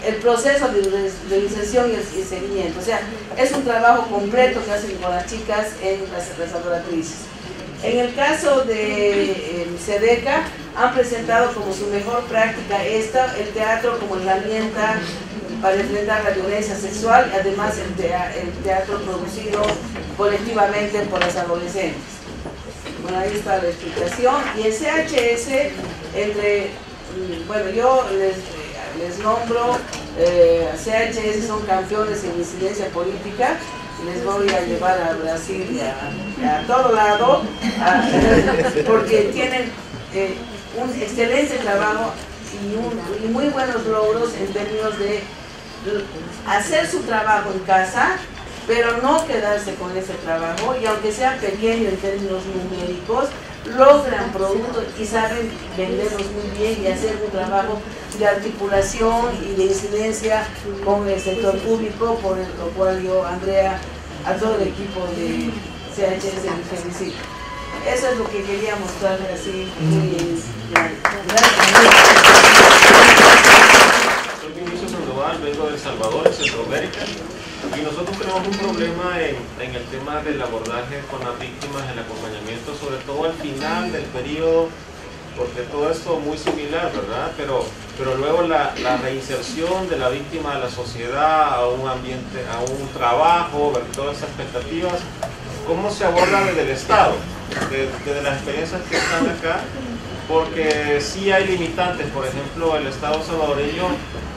el proceso de inserción y seguimiento. O sea, es un trabajo completo que hacen con las chicas en las adoratrices. En el caso de SEDECA, han presentado como su mejor práctica el teatro como herramienta para enfrentar la violencia sexual, y además el teatro producido colectivamente por las adolescentes. Bueno, ahí está la explicación. Y el CHS, bueno, yo les nombro, CHS son campeones en incidencia política, les voy a llevar a Brasil y a todo lado, porque tienen un excelente trabajo y muy buenos logros en términos de hacer su trabajo en casa, pero no quedarse con ese trabajo, y aunque sea pequeño en términos numéricos, logran productos y saben venderlos muy bien y hacer un trabajo de articulación y de incidencia con el sector público, por lo cual yo, Andrea, a todo el equipo de CHS les felicito. Eso es lo que quería mostrarles así muy bien. Soy Vinicio Sandoval, vengo de El Salvador, en Centroamérica, y nosotros tenemos un problema en el tema del abordaje con las víctimas, el acompañamiento, sobre todo al final del periodo, porque todo esto es muy similar, ¿verdad? Pero luego la reinserción de la víctima a la sociedad, a un ambiente, a un trabajo, ver todas esas expectativas, ¿cómo se aborda desde el Estado? Desde las experiencias que están acá, porque sí hay limitantes. Por ejemplo, el Estado salvadoreño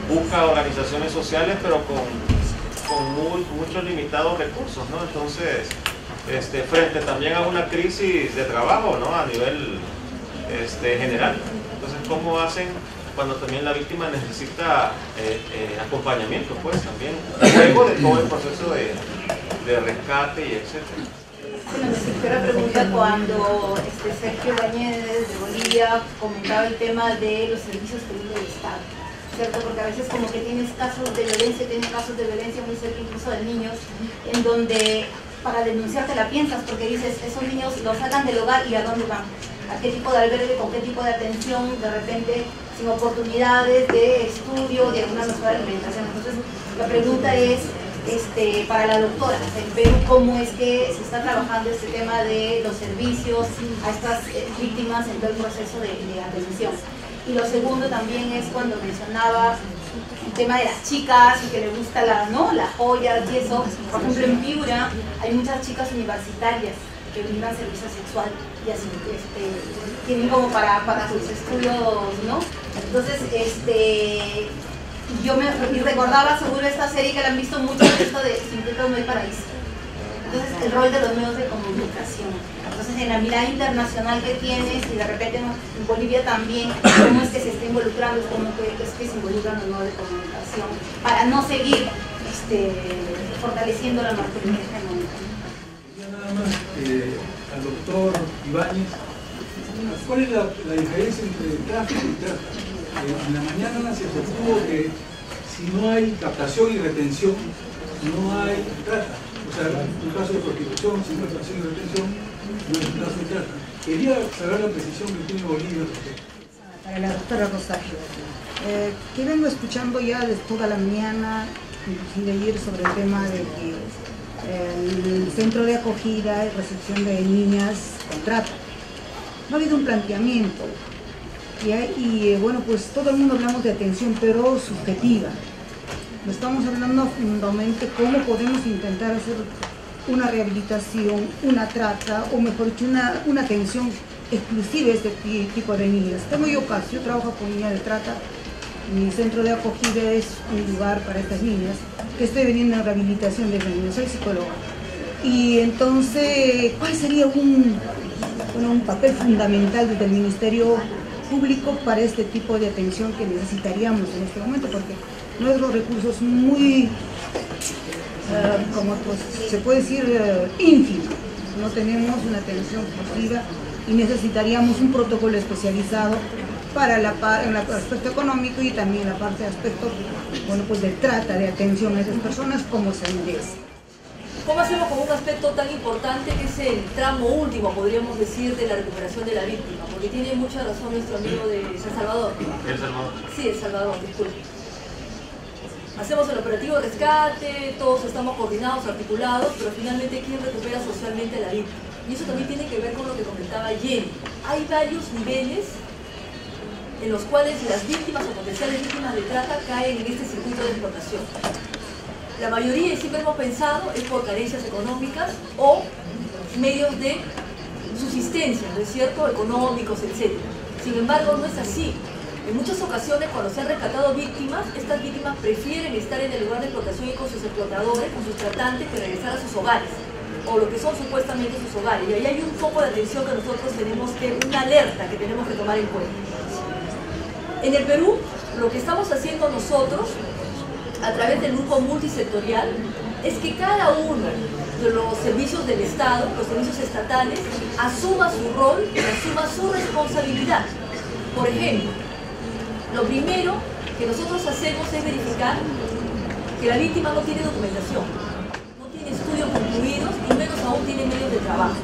busca organizaciones sociales, pero con muchos limitados recursos, ¿no? Entonces, frente también a una crisis de trabajo, ¿no? A nivel general. Entonces, ¿cómo hacen cuando también la víctima necesita acompañamiento, pues también, luego de todo el proceso de rescate y etcétera? Bueno, me surgió la pregunta cuando Sergio Bañez de Bolivia comentaba el tema de los servicios que brinda el Estado, ¿cierto? Porque a veces como que tienes casos de violencia, muy cerca incluso de niños, en donde para denunciarte la piensas, porque dices, esos niños los sacan del hogar y ¿a dónde van? ¿A qué tipo de albergue, con qué tipo de atención, de repente sin oportunidades de estudio, de alguna mejor alimentación? Entonces la pregunta es, para la doctora, en Perú, ¿cómo es que se está trabajando este tema de los servicios a estas víctimas en todo el proceso de atención? Y lo segundo también es cuando mencionaba el tema de las chicas y que le gusta las joyas y eso. Por ejemplo, en Piura hay muchas chicas universitarias que brindan servicio sexual y así tienen como para sus estudios, ¿no? Entonces, yo me recordaba seguro esta serie que la han visto mucho, esto de Sin Pecado No Hay Paraíso. Entonces, el rol de los medios de comunicación. Entonces, en la mirada internacional que tienes, y de repente en Bolivia también, cómo es que se está involucrando, cómo es que se involucran los medios de comunicación para no seguir fortaleciendo la masculinidad hegemónica. Nada más, al doctor Ibáñez, ¿cuál es la diferencia entre tráfico y trata? En la mañana se sostuvo que si no hay captación y retención, no hay trata. O sea, un caso de prostitución sin captación y retención no es un caso de trata. Quería saber la precisión que tiene Bolivia respecto. Para la doctora Rosario, que vengo escuchando ya de toda la mañana, inclusive ayer, sobre el tema de que el centro de acogida y recepción de niñas con trata. No ha habido un planteamiento. Y bueno, pues todo el mundo hablamos de atención, pero subjetiva. Estamos hablando fundamentalmente cómo podemos intentar hacer una rehabilitación, una trata, o mejor dicho, una atención exclusiva a este tipo de niñas. Tengo yo caso, yo trabajo con niñas de trata, mi centro de acogida es un lugar para estas niñas, que estoy vendiendo en rehabilitación de niños, soy psicóloga. Y entonces, ¿cuál sería un papel fundamental desde el Ministerio Público para este tipo de atención que necesitaríamos en este momento? Porque nuestros recursos muy, como pues, se puede decir, ínfimos. No tenemos una atención exclusiva y necesitaríamos un protocolo especializado para el aspecto económico y también la parte de aspecto, pues de trata, de atención a esas personas, como se merece. ¿Cómo hacemos con un aspecto tan importante que es el tramo último, podríamos decir, de la recuperación de la víctima? Porque tiene mucha razón nuestro amigo de El Salvador. ¿El Salvador? Sí, El Salvador, disculpe. Hacemos el operativo de rescate, todos estamos coordinados, articulados, pero finalmente ¿quién recupera socialmente a la víctima? Y eso también tiene que ver con lo que comentaba Jenny. Hay varios niveles en los cuales las víctimas o potenciales víctimas de trata caen en este circuito de explotación. La mayoría, y siempre hemos pensado, es por carencias económicas o medios de subsistencia, ¿no es cierto?, económicos, etc. Sin embargo, no es así. En muchas ocasiones, cuando se han rescatado víctimas, estas víctimas prefieren estar en el lugar de explotación y con sus explotadores, con sus tratantes, que regresar a sus hogares, o lo que son supuestamente sus hogares. Y ahí hay un foco de atención que nosotros tenemos que, una alerta que tenemos que tomar en cuenta. En el Perú, lo que estamos haciendo nosotros, a través del grupo multisectorial, es que cada uno de los servicios del Estado, los servicios estatales, asuma su rol y asuma su responsabilidad. Por ejemplo, lo primero que nosotros hacemos es verificar que la víctima no tiene documentación, no tiene estudios concluidos y menos aún tiene medios de trabajo.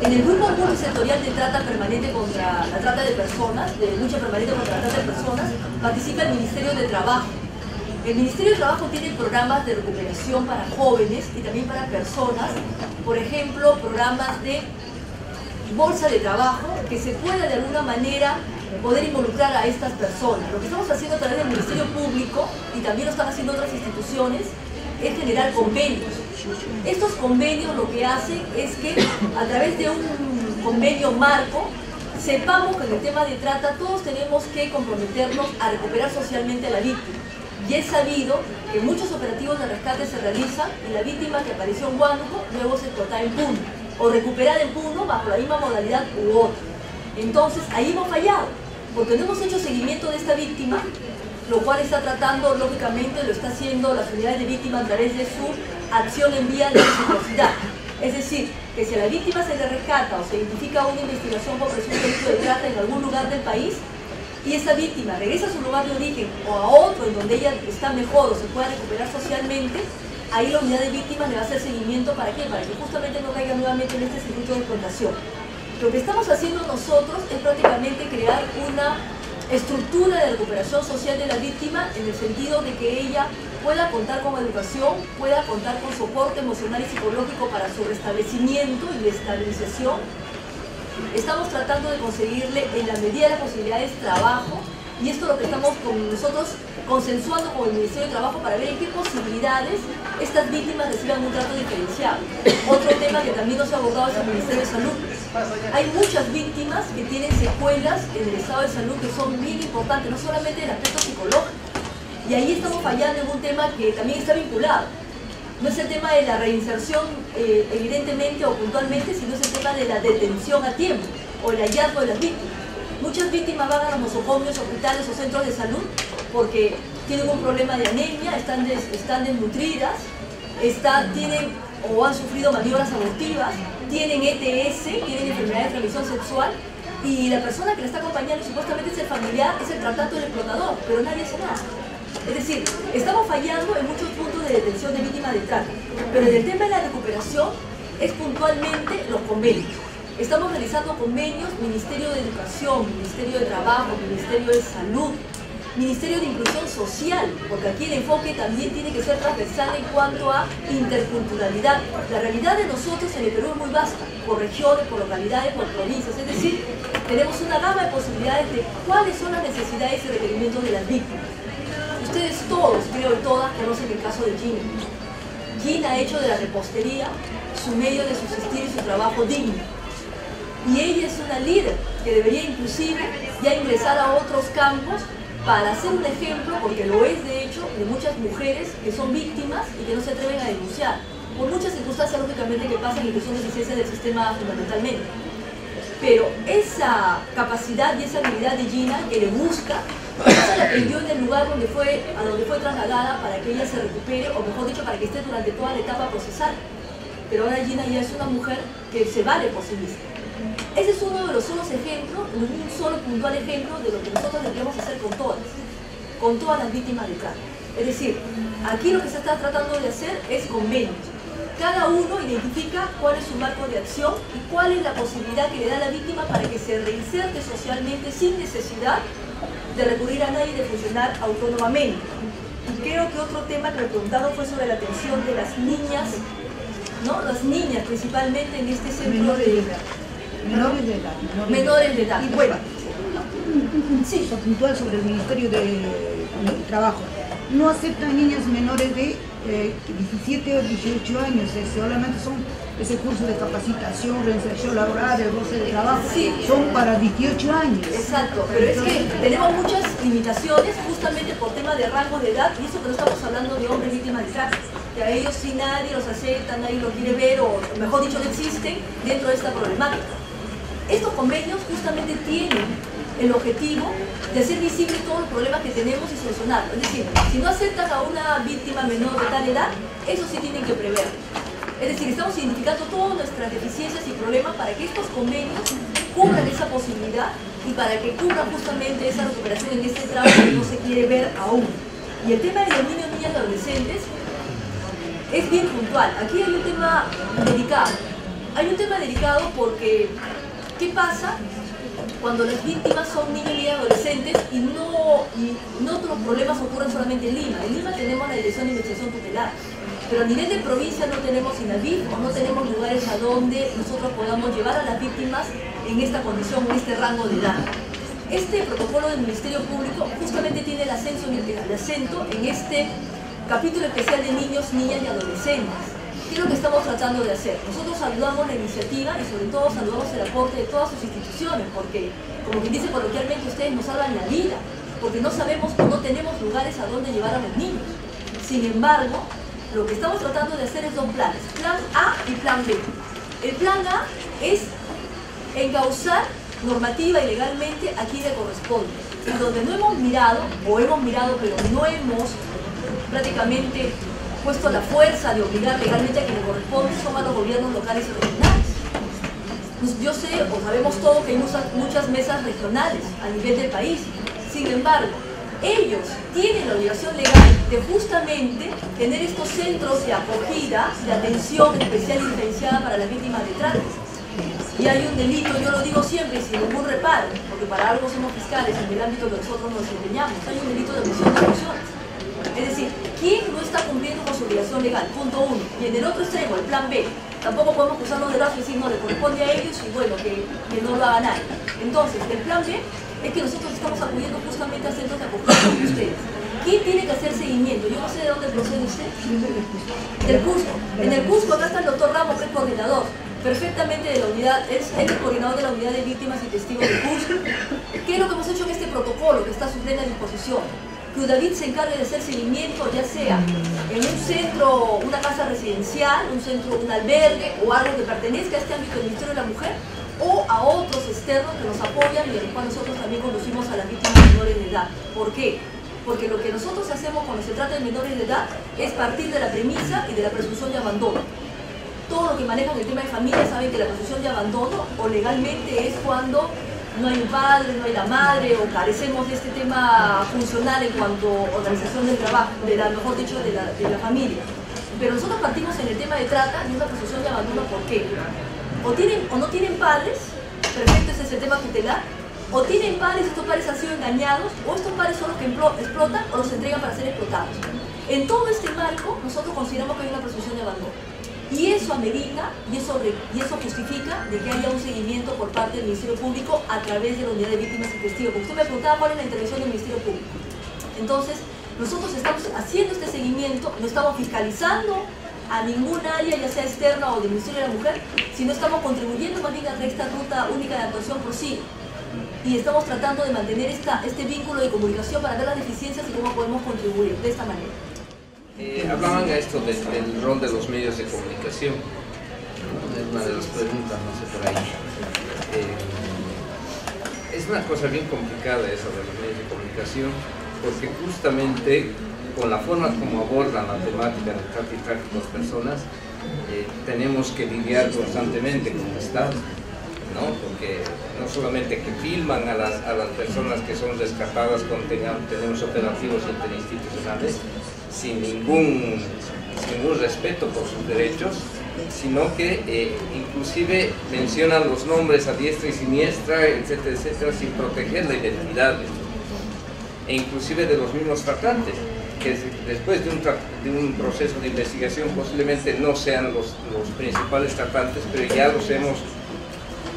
En el grupo multisectorial de trata permanente contra la trata de personas, de lucha permanente contra la trata de personas, participa el Ministerio de Trabajo. El Ministerio de Trabajo tiene programas de recuperación para jóvenes y también para personas, por ejemplo, programas de bolsa de trabajo que se pueda de alguna manera poder involucrar a estas personas. Lo que estamos haciendo a través del Ministerio Público, y también lo están haciendo otras instituciones, es generar convenios. Estos convenios lo que hacen es que a través de un convenio marco sepamos que en el tema de trata todos tenemos que comprometernos a recuperar socialmente a la víctima. Y es sabido que muchos operativos de rescate se realizan y la víctima que apareció en Huánuco luego se explotaba en Puno, o recuperada en Puno bajo la misma modalidad u otra. Entonces ahí hemos fallado, porque no hemos hecho seguimiento de esta víctima, lo cual está tratando, lógicamente, lo está haciendo las unidades de víctima a través de su acción en vía de reciprocidad. Es decir, que si a la víctima se le rescata o se identifica una investigación por presunto delito de trata en algún lugar del país, y esa víctima regresa a su lugar de origen o a otro en donde ella está mejor o se pueda recuperar socialmente, ahí la unidad de víctimas le va a hacer seguimiento. ¿Para qué? Para que justamente no caiga nuevamente en este circuito de explotación. Lo que estamos haciendo nosotros es prácticamente crear una estructura de recuperación social de la víctima en el sentido de que ella pueda contar con educación, pueda contar con soporte emocional y psicológico para su restablecimiento y estabilización. Estamos tratando de conseguirle en la medida de las posibilidades trabajo, y esto es lo que estamos nosotros consensuando con el Ministerio de Trabajo para ver en qué posibilidades estas víctimas reciban un trato diferenciado. Otro tema que también nos ha abordado es el Ministerio de Salud. Hay muchas víctimas que tienen secuelas en el estado de salud que son bien importantes, no solamente en el aspecto psicológico. Y ahí estamos fallando en un tema que también está vinculado. No es el tema de la reinserción evidentemente o puntualmente, sino es el tema de la detención a tiempo o el hallazgo de las víctimas. Muchas víctimas van a los nosocomios, hospitales o centros de salud porque tienen un problema de anemia, están desnutridas, tienen o han sufrido maniobras abortivas, tienen ETS, tienen enfermedad de transmisión sexual, y la persona que la está acompañando supuestamente es el familiar, es el tratante del explotador, pero nadie hace nada. Es decir, estamos fallando en muchos puntos de detención de víctimas de trata, pero en el tema de la recuperación es puntualmente los convenios. Estamos realizando convenios, Ministerio de Educación, Ministerio de Trabajo, Ministerio de Salud, Ministerio de Inclusión Social, porque aquí el enfoque también tiene que ser transversal en cuanto a interculturalidad. La realidad de nosotros en el Perú es muy vasta, por regiones, por localidades, por provincias, es decir, tenemos una gama de posibilidades de cuáles son las necesidades y requerimientos de las víctimas. Ustedes todos, creo y todas, conocen el caso de Gina. Gina ha hecho de la repostería su medio de subsistir y su trabajo digno. Y ella es una líder que debería inclusive ya ingresar a otros campos para ser un ejemplo, porque lo es de hecho, de muchas mujeres que son víctimas y que no se atreven a denunciar, por muchas circunstancias lógicamente que pasan y que son deficiencias del sistema fundamentalmente. Pero esa capacidad y esa habilidad de Gina, que le busca, ella la aprendió en el lugar a donde fue trasladada para que ella se recupere, o mejor dicho, para que esté durante toda la etapa procesal. Pero ahora Gina ya es una mujer que se vale por sí misma. Ese es uno de los solos ejemplos, un solo puntual ejemplo de lo que nosotros debemos hacer con todas las víctimas de trata. Es decir, aquí lo que se está tratando de hacer es convenios. Cada uno identifica cuál es su marco de acción y cuál es la posibilidad que le da a la víctima para que se reinserte socialmente sin necesidad de recurrir a nadie y de funcionar autónomamente. Y creo que otro tema que me preguntaron fue sobre la atención de las niñas, ¿no? Las niñas principalmente en este centro de... Menores de edad. Menores de edad. Y bueno, puntual sobre el Ministerio de Trabajo. No aceptan niñas menores de 17 o 18 años, solamente son ese curso de capacitación, reinserción laboral, el goce de trabajo, sí, son para 18 años. Exacto, pero es que tenemos muchas limitaciones justamente por tema de rango de edad, y eso que no estamos hablando de hombres víctimas de trata, que a ellos sí nadie los acepta, nadie los quiere ver, o mejor dicho no existen dentro de esta problemática. Estos convenios justamente tienen el objetivo de hacer visible todos los problemas que tenemos y solucionarlos. Es decir, si no aceptan a una víctima menor de tal edad, eso sí tienen que prever. Es decir, estamos identificando todas nuestras deficiencias y problemas para que estos convenios cubran esa posibilidad y para que cubran justamente esa recuperación en este tramo que no se quiere ver aún. Y el tema de los niños, niñas y adolescentes es bien puntual. Aquí hay un tema delicado. Hay un tema delicado porque ¿qué pasa cuando las víctimas son niños y adolescentes y no otros problemas ocurren solamente en Lima? En Lima tenemos la Dirección de Investigación Tutelar, pero a nivel de provincia no tenemos INAVIF o no tenemos lugares a donde nosotros podamos llevar a las víctimas en esta condición, en este rango de edad. Este protocolo del Ministerio Público justamente tiene el acento en este capítulo especial de niños, niñas y adolescentes. ¿Qué es lo que estamos tratando de hacer? Nosotros saludamos la iniciativa y sobre todo saludamos el aporte de todas sus instituciones, porque, como quien dice coloquialmente, ustedes nos salvan la vida, porque no sabemos o no tenemos lugares a donde llevar a los niños. Sin embargo, lo que estamos tratando de hacer es dos planes, plan A y plan B. El plan A es encauzar normativa y legalmente a quien le corresponde, y donde no hemos mirado, o hemos mirado pero no hemos prácticamente puesto la fuerza de obligar legalmente a quien le corresponde, son a los gobiernos locales y regionales. Pues yo sé, o sabemos todos que hay muchas mesas regionales a nivel del país. Sin embargo, ellos tienen la obligación legal de justamente tener estos centros de acogida, de atención especial y diferenciada para las víctimas de trata. Y hay un delito, yo lo digo siempre, sin ningún reparo, porque para algo somos fiscales en el ámbito que nosotros nos desempeñamos, hay un delito de omisión de funciones. Es decir, ¿quién no está cumpliendo con su obligación legal? Punto uno. Y en el otro extremo, el plan B, tampoco podemos cruzarnos de brazos y decir, no, le corresponde a ellos y bueno, que no lo haga nadie. Entonces, el plan B es que nosotros estamos acudiendo justamente a centros de acogida con ustedes. ¿Quién tiene que hacer seguimiento? Yo no sé de dónde procede usted. Del Cusco. En el Cusco acá está el doctor Ramos, que es coordinador perfectamente de la unidad, es el coordinador de la unidad de víctimas y testigos del Cusco. ¿Qué es lo que hemos hecho en este protocolo que está a su plena disposición? Que UDAVIT se encargue de hacer seguimiento, ya sea en un centro, una casa residencial, un centro, un albergue o algo que pertenezca a este ámbito del Ministerio de la Mujer, o a otros externos que nos apoyan y a los cuales nosotros también conducimos a las víctimas menores de edad. ¿Por qué? Porque lo que nosotros hacemos cuando se trata de menores de edad es partir de la premisa y de la presunción de abandono. Todo lo que manejan el tema de familia saben que la presunción de abandono o legalmente es cuando no hay un padre, no hay la madre, o carecemos de este tema funcional en cuanto a organización del trabajo, mejor dicho, de la familia. Pero nosotros partimos en el tema de trata de una presunción de abandono. ¿Por qué? O no tienen padres, perfecto, ese es el tema tutelar, o tienen padres, estos padres han sido engañados, o estos padres son los que explotan o los entregan para ser explotados. En todo este marco, nosotros consideramos que hay una presunción de abandono. Y eso amerita, y eso justifica de que haya un seguimiento por parte del Ministerio Público a través de la unidad de víctimas y testigos. Porque usted me preguntaba cuál es la intervención del Ministerio Público. Entonces, nosotros estamos haciendo este seguimiento, no estamos fiscalizando a ningún área, ya sea externa o del Ministerio de la Mujer, sino estamos contribuyendo más bien a que esta ruta única de actuación prosiga. Y estamos tratando de mantener este vínculo de comunicación para ver las deficiencias y cómo podemos contribuir de esta manera. Hablaban a esto del rol de los medios de comunicación. Es una de las preguntas, no sé, por ahí. Es una cosa bien complicada eso de los medios de comunicación, porque justamente con la forma como abordan la temática del trata y tráfico de personas, tenemos que lidiar constantemente con el Estado, ¿no? Porque no solamente que filman a las personas que son rescatadas cuando tenemos operativos interinstitucionales, sin ningún respeto por sus derechos, sino que inclusive mencionan los nombres a diestra y siniestra, etcétera, etcétera, sin proteger la identidad e inclusive de los mismos tratantes, que después de un proceso de investigación posiblemente no sean los principales tratantes, pero ya los hemos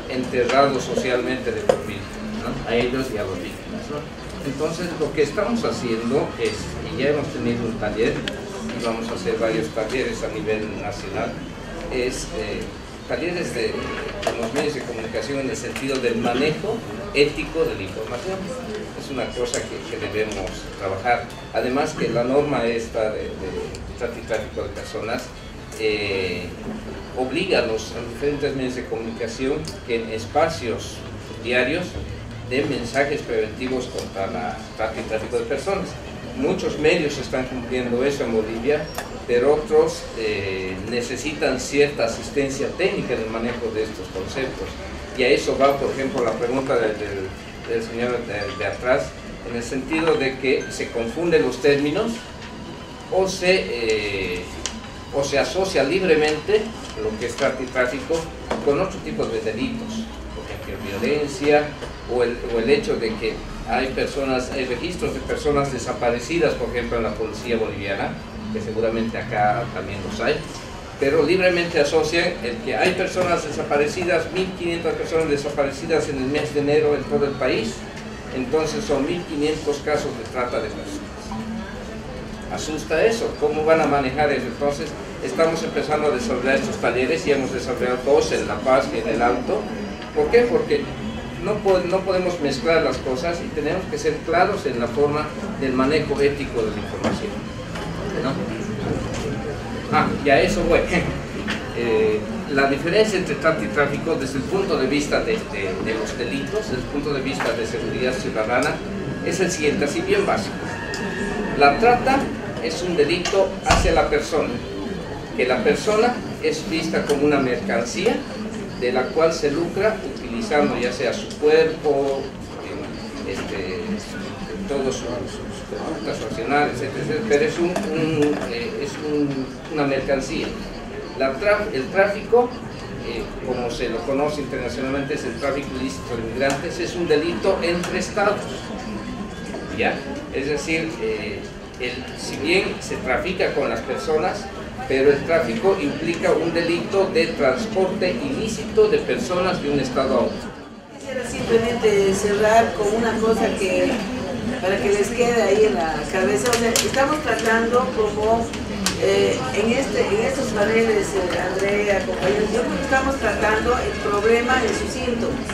enterrado socialmente de por vida, ¿no? A ellos y a las víctimas, ¿no? Entonces lo que estamos haciendo es, y ya hemos tenido un taller, y vamos a hacer varios talleres a nivel nacional, es talleres con los medios de comunicación en el sentido del manejo ético de la información. Es una cosa que debemos trabajar. Además que la norma esta de trata y tráfico de personas obliga a los diferentes medios de comunicación que en espacios diarios den mensajes preventivos contra la trata y tráfico de personas. Muchos medios están cumpliendo eso en Bolivia, pero otros necesitan cierta asistencia técnica en el manejo de estos conceptos. Y a eso va, por ejemplo, la pregunta del señor de atrás, en el sentido de que se confunden los términos o se asocia libremente lo que es trata y tráfico con otro tipo de delitos, por ejemplo, violencia o el hecho de que hay registros de personas desaparecidas, por ejemplo, en la policía boliviana, que seguramente acá también los hay, pero libremente asocian el que hay personas desaparecidas, 1.500 personas desaparecidas en el mes de enero en todo el país, entonces son 1.500 casos de trata de personas. Asusta eso, ¿cómo van a manejar eso? Entonces estamos empezando a desarrollar estos talleres y hemos desarrollado 2 en La Paz y en el Alto. ¿Por qué? Porque no podemos mezclar las cosas y tenemos que ser claros en la forma del manejo ético de la información, ¿no? Y a eso voy. La diferencia entre trata y tráfico desde el punto de vista de los delitos, desde el punto de vista de seguridad ciudadana, es el siguiente, así bien básico. La trata es un delito hacia la persona, que la persona es vista como una mercancía de la cual se lucra utilizando ya sea su cuerpo, todos sus conductas racionales, etc. Pero es una mercancía. El tráfico, como se lo conoce internacionalmente, es el tráfico ilícito de inmigrantes, es un delito entre estados, ¿ya? Es decir, si bien se trafica con las personas, pero el tráfico implica un delito de transporte ilícito de personas de un estado a otro. Quisiera simplemente cerrar con una cosa para que les quede ahí en la cabeza. O sea, estamos tratando como en estos paneles, Andrea, compañeros, yo creo que estamos tratando el problema en sus síntomas.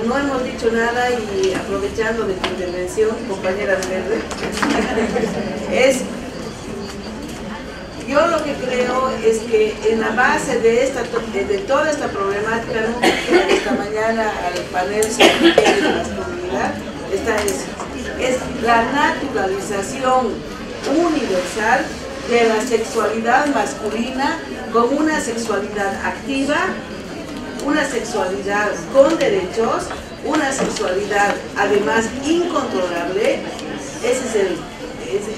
No hemos dicho nada y aprovechando de tu intervención, compañera Verde, yo lo que creo es que en la base de toda esta problemática, ¿no? Esta mañana al panel sobre la masculinidad, está eso, es la naturalización universal de la sexualidad masculina como una sexualidad activa, una sexualidad con derechos, una sexualidad además incontrolable. Esa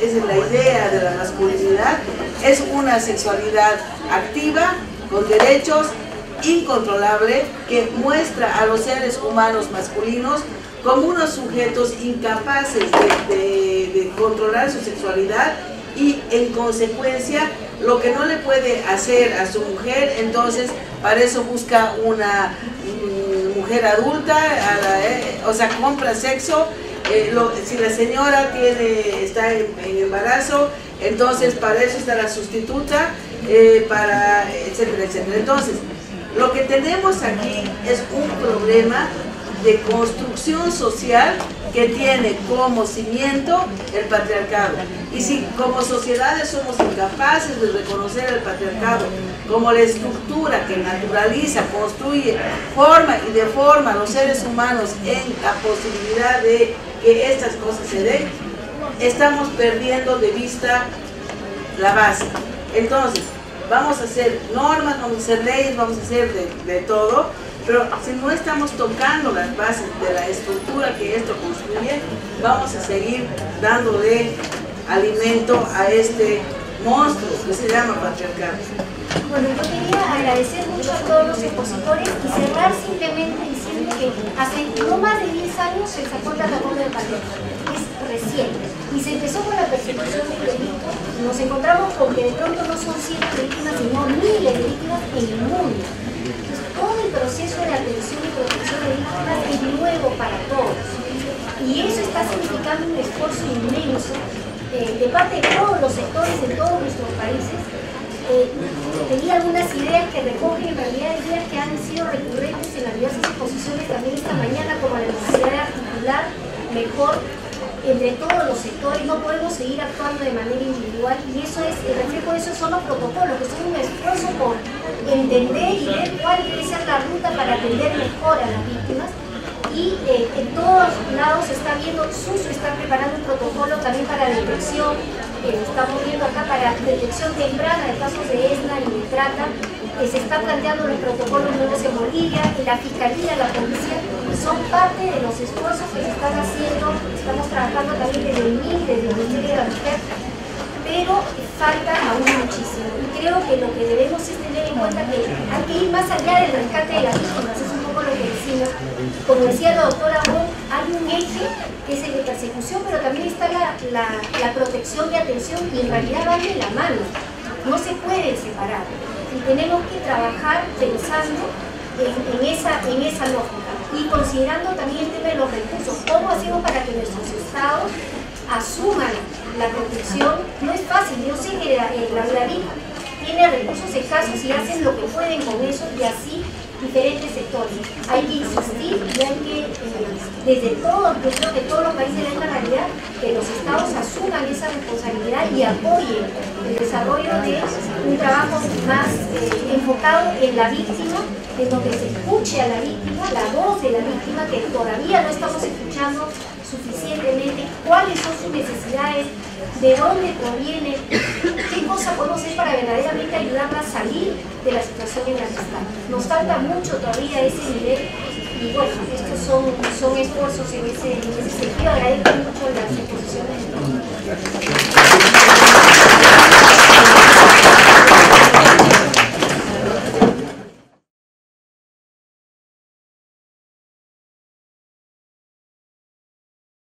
es la idea de la masculinidad, es una sexualidad activa, con derechos, incontrolable, que muestra a los seres humanos masculinos como unos sujetos incapaces de controlar su sexualidad y en consecuencia lo que no le puede hacer a su mujer, entonces para eso busca una mujer adulta, o sea, compra sexo. Si la señora está en embarazo, entonces para eso está la sustituta, etcétera, etcétera. Entonces, lo que tenemos aquí es un problema de construcción social que tiene como cimiento el patriarcado. Y si como sociedades somos incapaces de reconocer el patriarcado como la estructura que naturaliza, construye, forma y deforma a los seres humanos en la posibilidad de que estas cosas se den, estamos perdiendo de vista la base. Entonces, vamos a hacer normas, vamos a hacer leyes, vamos a hacer de todo, pero si no estamos tocando las bases de la estructura que esto construye, vamos a seguir dándole alimento a este monstruo que se llama patriarcado. Bueno, yo quería agradecer mucho a todos los expositores y cerrar simplemente diciendo que hace no más de 10 años se sacó la reforma del patriarcado, es reciente, y se empezó con la persecución del delito. Nos encontramos con que de pronto no son 100 víctimas, sino miles de víctimas en el mundo. Entonces, todo el proceso de atención y protección de víctimas es nuevo para todos, y eso está significando un esfuerzo inmenso de parte de todos los sectores en todos nuestros países. Tenía algunas ideas que recogen en realidad ideas que han sido recurrentes en las diversas exposiciones también esta mañana, como la necesidad de articular mejor entre todos los sectores. No podemos seguir actuando de manera individual, y eso es, el reflejo de eso son los protocolos, que son un esfuerzo por entender y ver cuál debe ser la ruta para atender mejor a las víctimas. Y en todos lados se está viendo, SUSO está preparando un protocolo también para detección, estamos viendo acá para detección temprana de casos de ESNA y de trata. Se está planteando los protocolos nuevos en Bolivia, y la Fiscalía, la Policía, son parte de los esfuerzos que se están haciendo. Estamos trabajando también desde el MIN, desde el Ministerio de la Mujer, pero falta aún muchísimo. Y creo que lo que debemos es tener en cuenta que hay que ir más allá del rescate de las víctimas, es un poco lo que decimos. Como decía la doctora Wong, hay un eje que es el de persecución, pero también está la protección y atención, y en realidad van de la mano, no se pueden separar. Y tenemos que trabajar pensando en esa lógica, y considerando también el tema de los recursos. ¿Cómo hacemos para que nuestros estados asuman la protección? No es fácil. Yo sé que la DIC tiene recursos escasos y hacen lo que pueden con eso, y así diferentes sectores. Hay que insistir y hay que, desde todos, yo creo que todos los países de la realidad, que los estados asuman esa responsabilidad y apoyen el desarrollo de un trabajo más enfocado en la víctima, en donde se escuche a la víctima, la voz de la víctima, que todavía no estamos escuchando suficientemente, cuáles son sus necesidades, de dónde provienen, qué cosa podemos hacer para verdaderamente ayudarla a salir de la situación en la que está. Nos falta mucho todavía ese nivel, y bueno, estos son esfuerzos en ese sentido. Agradezco mucho las exposiciones.